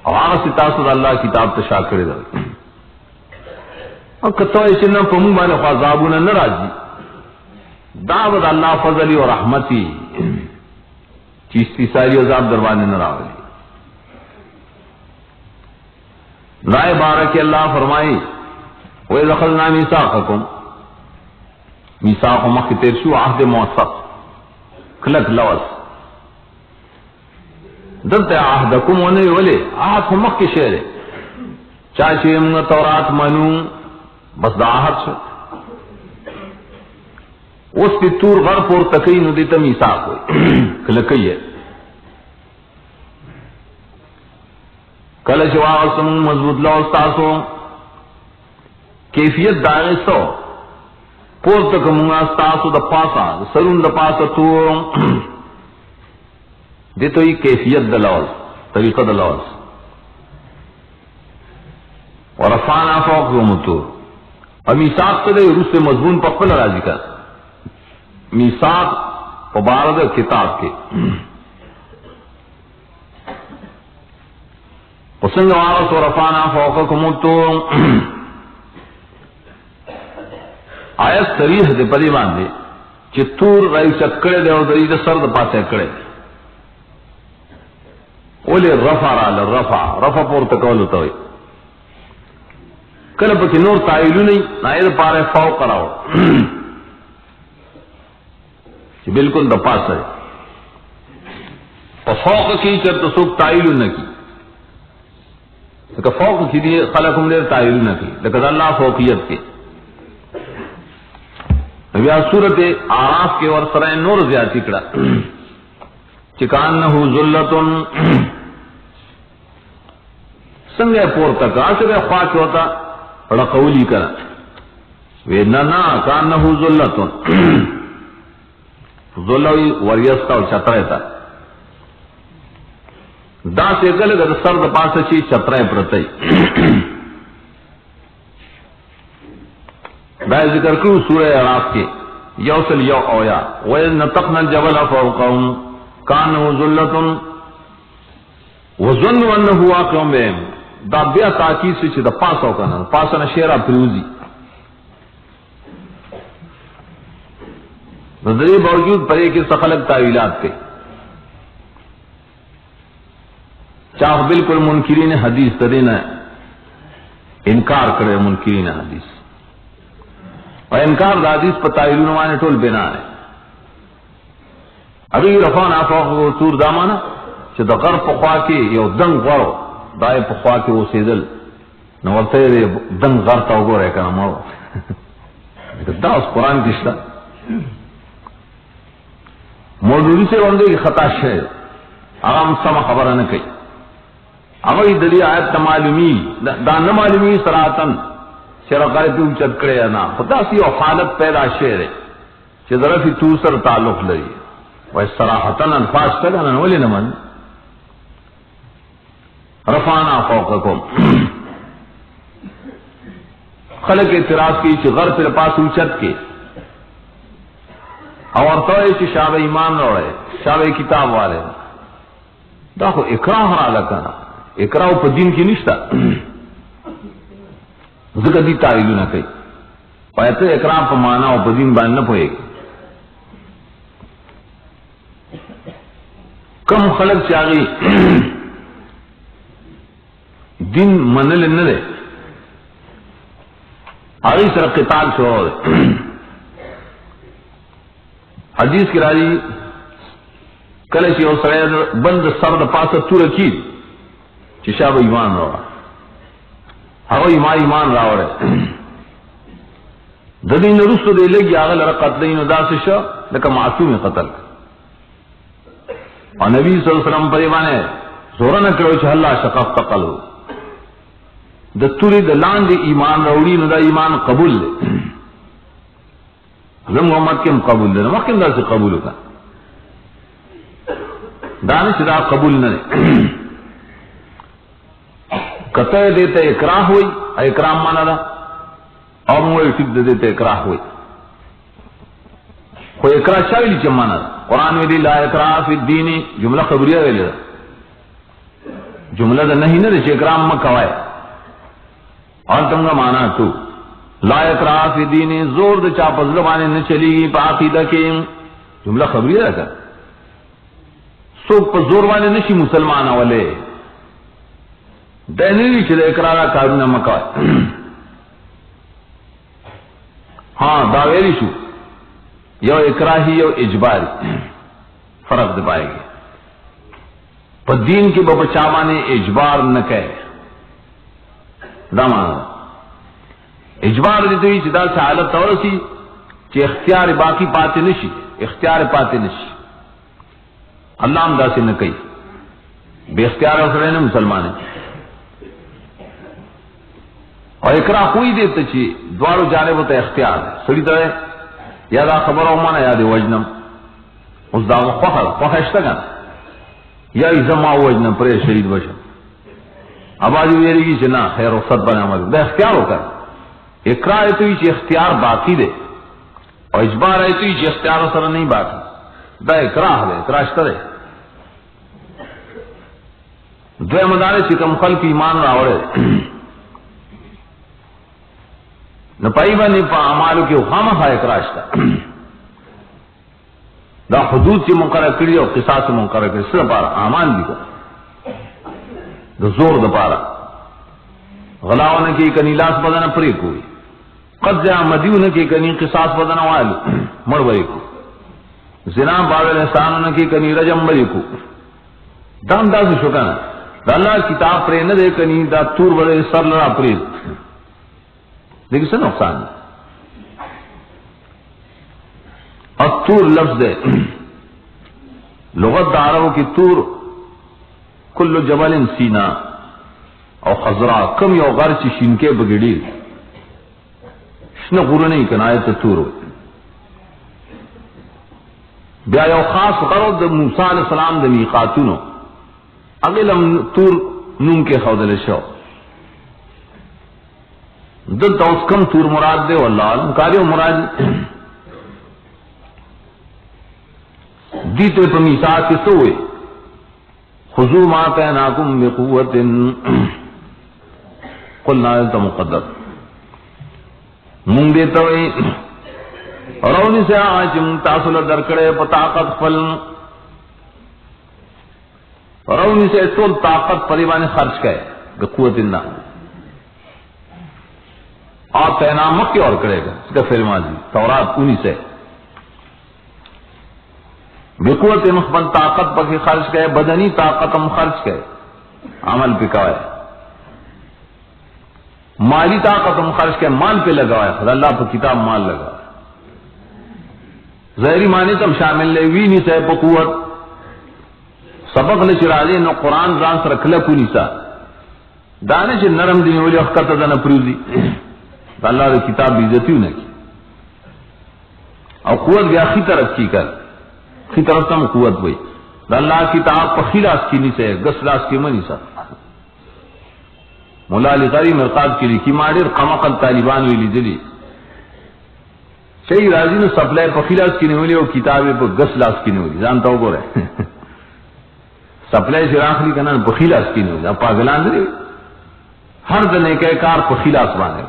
اور آغا ستاسو دا اللہ کتاب تشاکر دل اور کتوائی چنن پمون بانے خوازابون نراجی دعوت اللہ فضلی و رحمتی چیستی ساری عذاب دروانے نراولی رائے بارک اللہ فرمائی وَإِذْ أَخَذْنَا مِيثَاقَكُمْ میثاق مخ تیرشو عہد موثق کلک لوز دلتے عہدکم ونوی ولی عہد مخ کی شعر چاچے امنا تورات منو بس دا عہد شو اس کی تور غر پور تکی نو دیتا میثاق ہوئی کلکی ہے کلش واغسم مضبوط لو استاسو کیفیت دائغی سو پور تک منگا استاسو دا پاسا سرون دا پاسا تو دیتو ہی کیفیت دا لوز طریقہ دا لوز ورفانا فوق متور اور میثاق تو دے روس سے مضمون پخپل راضی کا میثاق مبارد کتاب کے حسن وارث ورفانا فوقکم الطور آیت صریح دے پدی باندے چی تور رائی چکڑے دے اور دری دے سر دے پاسے کڑے اولی رفع رال رفع پور تکولتا ہوئی کلب کی نور تائلو نہیں نائد پارے فوق کراؤ چی بالکل دا پاس ہے اور فوق کی چر تو سوک تائلو نہ کی لیکن فوق کی دیئے خلقم دیر تائلو نہ کی لیکن اللہ فوقیت کے بیا صورت آراف کے اور سرائن نور زیادتی کڑا چکانہو ذلتن سنگے پور تک آسکے خواہ کی ہوتا رقولی کرا ویدنا کانہو ذلتن ذلوی وریستا اور چترے تا دا سے گلے گا سر دا پاس چی چترے پرتائی دا ذکر کرو سورہ اعراف کے یوصل یو اویا وَإِذْ نَتَقْنَا الْجَبَلَ فَوْقَهُمْ كَأَنَّهُ ذُلَّةٌ وَظَنُّوا أَنَّهُ وَاقِعٌ بِهِمْ دا بیا تاکید سے دا پاسا ہوکانا پاسا نا شیرہ پروزی نظری باوجود پرے کے سخلق تعویلات کے چاہ بالکل منکرین حدیث تدینا انکار کرے منکرین حدیث اور انکار دا حدیث پر تعویلون وانے ٹول بنا ہے ابھی رفان آفاق طور دامانا چا دا غر پخوا کے یو دنگ غرو دائے پخوا کے وہ سیدل نورتے دے دنگ غر تاو گو رہے کنا مرو دا اس قرآن کشتا مولوی سے بندے کی خطا شے عام سم خبر نہ کئی اگر دلی آیت معلومی دا نہ معلومی سراتن شرقائے تو چکڑے نا خدا سی او حالت پیدا شعر ہے کہ ذرا فی تو سر تعلق لئی و صراحتن الفاظ کنا ولی نہ من رفعنا فوقکم خلق اعتراض کی چھ غر پر پاس اوچت کے اور تو یہ شاب ایمان روڑے شاب کتاب والے دیکھو اکراہ حالا کنا اکراہ پا دین کی نشتا ذکر دی تعویلو نہ کئی پایتا اکراہ پا مانا و پا دین بان نہ پوئے گی کم خلق چاہی دین منل نہ دے آگئی سر قتال شروع دے حدیث کی راجی کلشی اور سرید بند سرد پاس تو رکھی چشاب ایمان رہا ہوا ایمان راو رہے ددین رسو دے لگی آغل را قتلین دا سشا لکا معصوم قتل اور نبی صلی اللہ علیہ وسلم پر ایمانے زورا نہ کرو چھا اللہ شقاق تقلو دا توری دا لان دے ایمان روڑی نو دا ایمان قبول لے زم محمد کم قبول دے مخیم دا سے قبول کا دانش دا قبول نہ قطع دیتے اکراہ ہوئی اکرام مانا دا اور موڑے ٹک دیتے اکراہ ہوئی کوئی اکراہ شاویلی چمانا دا قرآن میں دی لا اکراہ فی الدین جملہ خبریہ دے لے جملہ دا نہیں نہ دے چھ اکرام مکوائے اور تم کا مانا تو لا اکراہ فی الدین زور دا چاپ ظلمانے نہ چلی گی پا عقیدہ کے جملہ خبریہ دا سوک پا زور والے نشی مسلمان والے دینی چلے اقرارا کارون مکوائے ہاں داویری شو یو اکراہی یو اجباری فرق دے پائے گی پا دین کی بپچامانے اجبار نہ کہے دا مانا اجبار دیتے ہوئی چدا سے حالت تورسی چی اختیار باقی پاتے نشی اختیار پاتے نشی اللہ ہم دا سے نہ کئی بے اختیار اسرے نے مسلمان اور اکراہ کوئی دیتا چی دوارو جانب ہوتا اختیار ہے سڑی طرح یا دا خبر ہو مانا یا دے وجنم اس دا خوخشتا گا یا ازما وجنم پرے شہید بشم اب آجو یہ رہی چنا خیر و صد بنا مدد دا اختیار ہو کر اکراہ تو ہی چی اختیار باقی دے اور اجبار ہے تو ہی چی اختیار اسرے نہیں باقی دا اکراہ دے اکراہ دے دوے مدارے چکم خلق ایمان راوڑے نپائی بانی پا عمالو کی خامہ خواہ اکراہ دا حدود سے منقرہ کری اور قصاص سے منقرہ کری سر پارا اعمال بھی کو دا زور دا پارا غلاوہ نکی کنی لاس بدن پری کوئی قد جا مدیو نکی کنی قصاص بدن والو مر بری کو زنا باویل احسانو نکی کنی رجم بری کو دام دا سے شکانا دا اللہ کتاب پرے نہ دے کنی دا تور بڑے سر لڑا پرید لیکن سے نقصان اور تور لفظ دے لغت دا عربوں کی تور کل جبل سینا اور خضرا کم یو غر چی شنکے بگڑی شن غرنی کنایت تور بیا یو خاص غرض دا موسیٰ علیہ السلام دا میقاتونو اگلم تور نوم کے خودل شو دلتا اس کم تور مراد دے واللہ علم کاریو مراد دیتے پر میثاق کے سوئے خذو ما تیناکم بقوت قلنا علتا مقدر مونگ دیتا ہوئی رونی سے آج تاثل درکڑے پتاقت فل رونی سے ٹول طاقت پریوان خرچ کئے قوت اللہ اور تینام مکی اور کرے گا اس کا فعل ماضی تورات 19 ہے بقوت مخبن طاقت پر خرچ کئے بدنی طاقت ہم خرچ کئے عمل پکوائے مالی طاقت ہم خرچ کئے مال پہ لگوائے خدا اللہ پر کتاب مال لگا ظاہری معنی تم شامل لے وی نہیں سے پا قوت سبق نشرازی نو قرآن زان سر کلکو نیسا دانے چھ نرم دین ولی اخکت دن پریوزی اللہ دے کتاب بیزتیو نکی اور قوت گیا خی طرف کی کر خی طرف تم قوت ہوئی اللہ کتاب پا خیلاس کی نیسا گس لاس کی منیسا مولا علی قاری مرقاب کی لکی مادر قمقل طالبان ویلی دلی شئی راضی نو سپلائے پا خیلاس کی نولی اور کتابیں پا گس لاس کی نولی جانتا ہو گو رہے سپلائے سے آخری کنا پا خیلاس کی نولی اب پاگلان دلی ہر دنے کے کار پا خیلاس بانے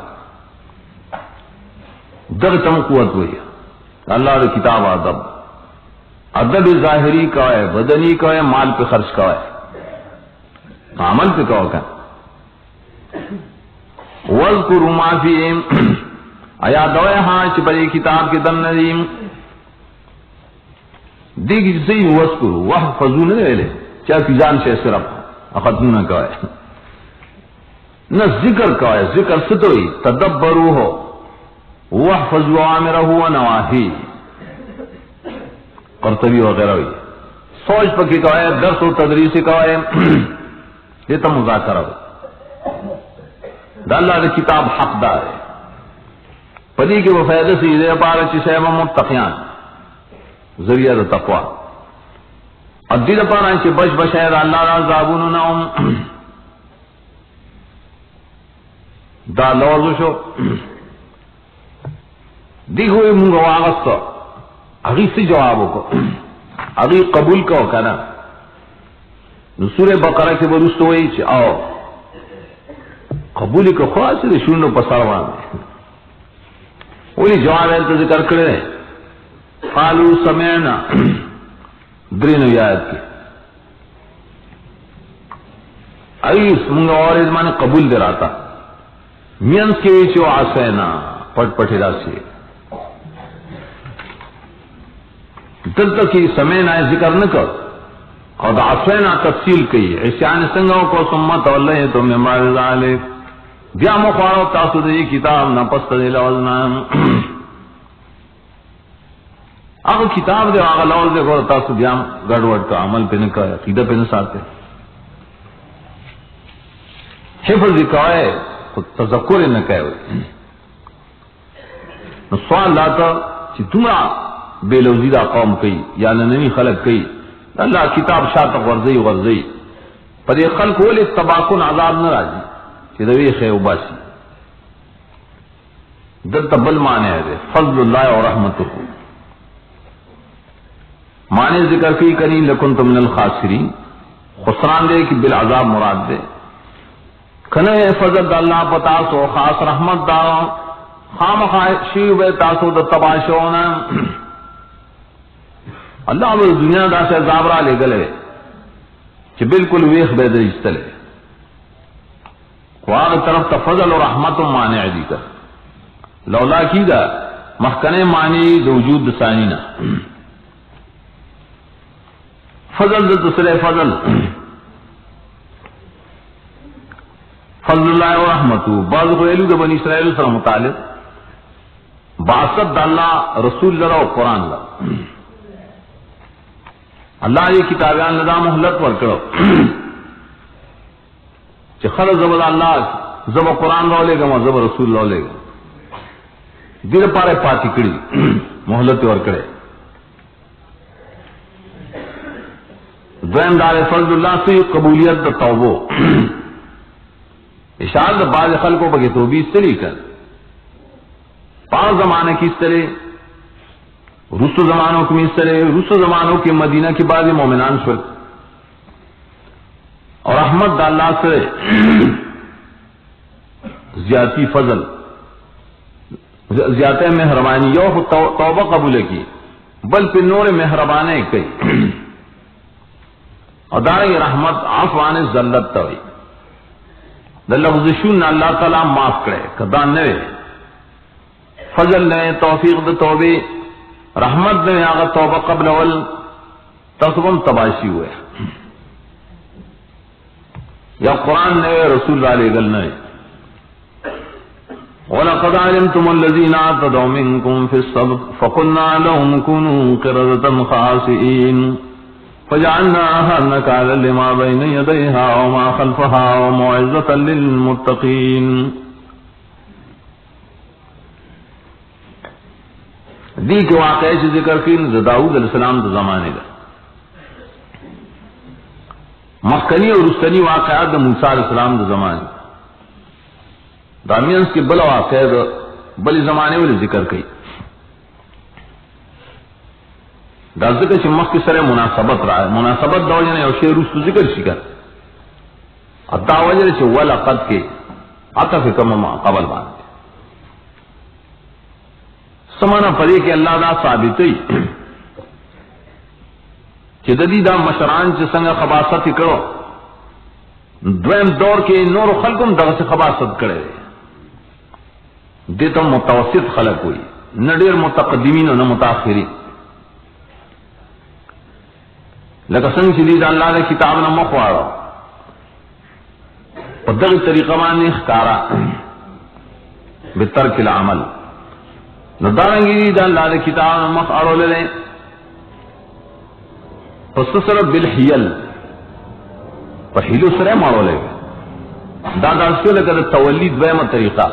در تم قوت ہوئی اللہ دے کتاب ادب ادب ظاہری کا ہے بدنی کا ہے مال پہ خرچ کا ہے عمل پہ کا ہوگا وَاذْكُرُوا مَا فِيهِمْ آیا دوئے ہاں چپری کتاب کے دن ندیم دیکھ جسے وَاذْكُرُوا وَحْفَظُوا نہ لے چاہ کی جان سے صرف ختم نہ کا ہے نہ ذکر کا ہے ذکر ستوئی تدبرو ہو وَحْفَظُوا عَامِرَهُ وَنَوَاهِي قرطبی وغیرہ ہوئی سوچ پکی کا ہے درس و تدریس کا ہے یہ تو مذاکرہ ہو اللہ نے کتاب حق دار ہے پدی کے وہ فائدہ سے یہ پارا چیسے متقیان ذریعہ تقوی ادی پارا چی بچ بشیر اللہ را زابون نام دا لوزو شو دی ہوئی منگو آغست اگی سی جوابوں کو اگی قبول کو کنا سورہ بقرہ کے برست ہوئی چی آؤ قبولی کو خواہ سے شنو پسروان وہی جواب ہے تو ذکر کرے قالوا سمعنا درینو یاد کی ایس منگا اور ازمان قبول دے راتا مینس کے چو آسینا پٹ پٹی راسی دل تک کی سمعنا ذکر نہ کر اور آسینا تفصیل کی عصیان سنگوں کو سمت واللہ تو میں مارد علیک بیا مخوارو تاسو دے کتاب نا پست دے لوزنا اگر کتاب دے آگا لوز دے گو تاسو بیا گڑوڑ کا عمل پہ نکا ہے عقیدہ پہ نساتے حفظ دکھائے تذکر نکائے ہوئے سوال لاتا چی تمہا بے لوزیدہ قوم کئی یا ننی خلق کئی اللہ کتاب شاعت غرزی غرزی پر یہ خلق ہو لے تباکن عذاب نہ راجی کہ دوی خیر باسی دلتا بل مانے ہے فضل اللہ و رحمتہ مانے ذکر کی کنی لکنت من الخاسرین خسران دے کہ بالعذاب مراد دے کھنے فضل اللہ پتاسو خاص رحمت دا خام خاشیو بے تاسو دا تباشونا اللہ وہ دنیا دا سے عذاب را لے گلے کہ بالکل ویخ بے درجتلے وہاں طرف تا فضل و رحمت مانے علی کر لولا کی دا محکنے مانی دا وجود دسانینا فضل دا دوسرے فضل فضل اللہ و رحمتو بعض قیلو دا بنی اسرائیل سر متعلق بعثت دا اللہ رسول لرا و قرآن لرا اللہ یہ کتابیان لدا محلت ورکڑو خل زبر اللہ زب قرآن رو لے گا زب رسول رو لے گا دل پارے پاتی کڑی محلت اور کرے دویم دار فضل اللہ سے قبولیت دا توبو اشارت بعض خلقوں پہ توبی اس طرح کر پانچ زمانے کی اس طرح رسو زمانوں کی اس طرح رسو زمانوں کے مدینہ کے بعد مومنان شد اور احمد اللہ سے زیادتی فضل زیادہ مہربانی یو توبہ قبول کی بل پہ نور مہربانے کئی اور دارے رحمت عفوان ذلت توئی لفظشون اللہ تعالی معاف کرے کدان نوے فضل نوے توفیق دے توبے رحمت نوے آگا توبہ قبل اول تصبم تباشی ہوئے یا قرآن نوے رسول اللہ علیہ گل نوے وَلَقَدْ عَلِمْتُمُ الَّذِينَ اعْتَدَوْا مِنكُمْ فِي السَّبْتِ فَقُلْنَا لَهُمْ كُونُوا قِرَدَةً خَاسِئِينَ فَجَعَلْنَاهَا نَكَالًا لِمَا بَيْنَ يَدَيْهَا وَمَا خَلْفَهَا وَمَوْعِظَةً لِلْمُتَّقِينَ. دی کے واقعے سے ذکر کی داؤد علیہ السلام کے زمانے کا مخکنی اور رستنی واقعات موسیٰ علیہ السلام کے زمانے دامینس کے بلا واقع بلی زمانے والے ذکر کی دا ذکر چمخ کی سر مناسبت رہا ہے مناسبت دا وجہ نے اور شیر رست ذکر شکر اب دا وجہ سے ولقد کے عطف کم قبل بات سمانا پڑے کہ اللہ دا ثابتی کہ ددی دا مشران چ سنگ خباست کرو دویم دور کے نور خلقم دا سے خباست کرے دیتا متوسط خلق ہوئی نہ ډیر متقدمین نہ متاخرین لکه څنګه چې دې الله د کتاب نه مخواړو په دغه طریقه باندې ښکارا بترک العمل نو دارنګي د الله د کتاب نه مخ اړولې پس سره بالحیل په حیلو سره ماړولې دا داسې لکه د تولید وایمه طریقه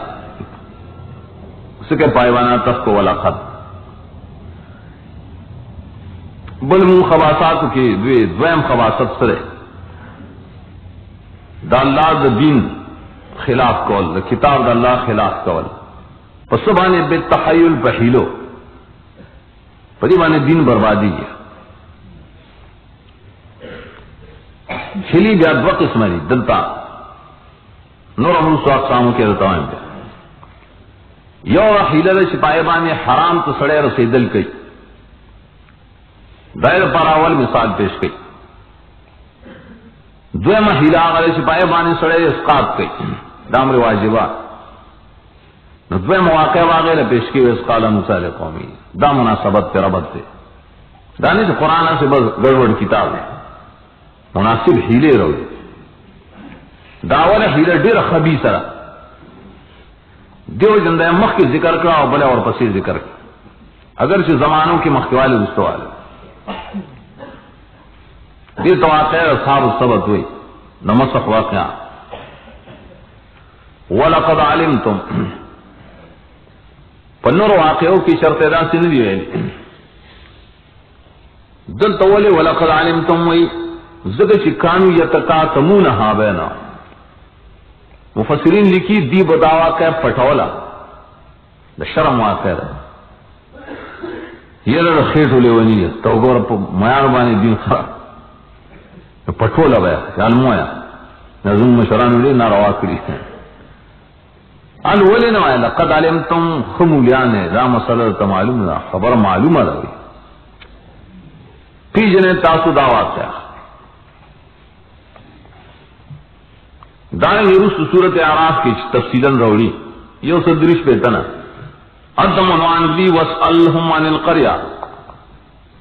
سکے پائیوانا تخت والا خط بل من خواصات کی دویم خواصت سرے دا اللہ دا دین خلاف کول دا کتاب دا اللہ خلاف کول پس بانے بے تحیل پہیلو پدی بانے دین بربادی گیا ہلی بیا دو قسم دی دلتا نور امرو سو اقساموں کے رتوائیں بیا یو حیلہ شپائے بانے حرام تو سڑے رسیدل کئی دائر پر اول مثال پیش کئی دویم حیلہ آغلے شپائے بانے سڑے اسقاط کئی دامر واجبات دویم واقع واقع پیش کی اسقال موسیٰ قومی دا مناسبت پر ربط دے دانی سے قرآن سے بس گڑوڑ کتاب ہے مناسب حیلے روئے داول حیلہ دیر خبیث رہا دیو جندہ مخ کی ذکر کرا اور بلے اور پسی ذکر کرا اگرچہ زمانوں کے مخ والے رستو والے یہ تو واقع اصحاب السبت ہوئی نمسخ واقعہ وَلَقَدْ عَلِمْتُمْ پنور واقعوں کی شرط ادا سے نہیں ہوئی دل طولے وَلَقَدْ عَلِمْتُمْ وی زد چکانو یتکاتمونہا بینا مفسرین لکھی دی بداوا کا پٹولا دا شرم واقع رہا یہ لڑا خیٹو لے ونی ہے تو گور میار بانی دین خراب پٹولا بیا علمو آیا نظم مشران لے ناروا کری الولی نوائی لقد علمتم خمولیانے دا مسئلہ معلوم دا خبر معلوم رہی پی جنے تاسو دا واقع دائیں رس صورت اعراف کی تفصیلاً روڑی یہ صدرش پیتنا ادم عنوان دی واسألہم عن القریہ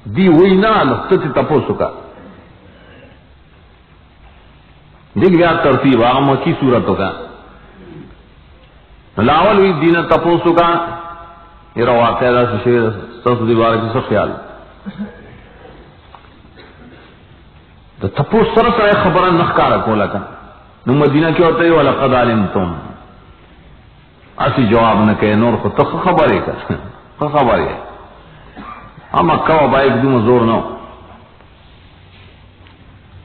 دی وہی نہ لفتت تپو سکا دیکھ گیا ترتیب آغم کی صورتوں کا لاول ہوئی دین تپو سکا یہ رو واقعہ سے شیر سس دیوار کی سب خیال تو تپو سر خبر نخکارا کولا کا نو مدینہ کیا ہوتا ہے وَلَقَدْ عَلِمْتُمْ اسی جواب نہ کہے نور خود تو خبر ہے کر خبر ہے ہم مکہ و بائک دوں زور نہ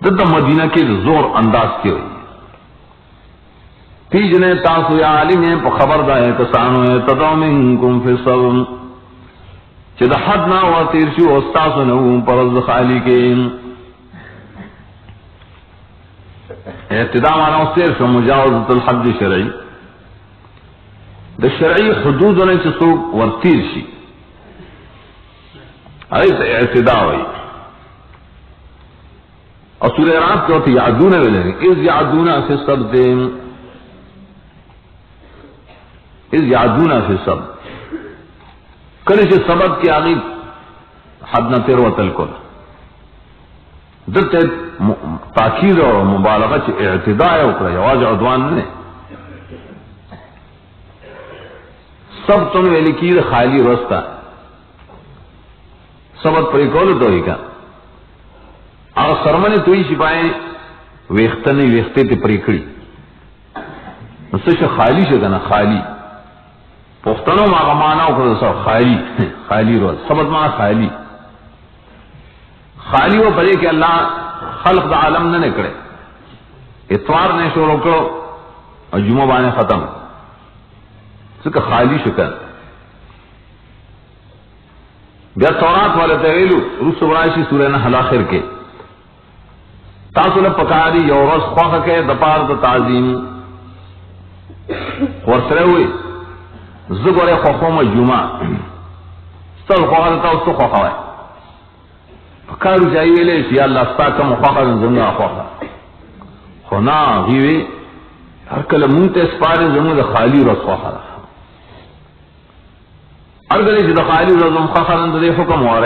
دتا مدینہ کے زور انداز کی ہوئی تیجنے تاسو یا عالم ہے پا خبر دا ہے کسانو ہے تدو منکم فی صبم چید حدنا و تیرشو استاسو نو پرز خالی کے اعتداء مانا استیر شو مجاوزت الحد شرعی دا شرعی حدود نے چسو ورتیر شی ایسا اعتداء ہوئی اور سورہ اعراف کے وقت یعدون ویلے اذ یعدون فی السبت اذ یعدون فی السبت کلی سے سبت کی آگی حد نہ تیر و تلکل دلتے تاکید اور مبالغہ چ اعتداء اکرا جواز عدوان نے سب تن ویلی کی خالی رستا سبت پری کولو تو ہی کا اور سرمن توی شپائیں ویختنی ویختے تے پریکڑی نسو خالی شکنا خالی پختنو ما مانا اکر سو خالی خالی روز سبت مانا خالی خالی وہ پڑے کہ اللہ خلق دا عالم نہ نکڑے اتوار نے شروع کرو اور جمعہ بانے ختم سکا خالی شکن بیا تورات والے تغیلو روس برائشی سورہ نحل آخر کے تاسو لے پکاری یو روز خواہ کے دپار دا تعظیم ورسرے ہوئی زگورے خوخوم جمعہ ستر خواہ دتا اس تو خواہ ہے پکارو چاہیے لے یا اللہ ستا کم خواہ زنگا خواہ خونا غیوی ہر کل مونتے سپارے زنگا دا خالی روز خواہ رہا ہر گلی جدا خالی روز خواہ دا دے حکم ہو رہے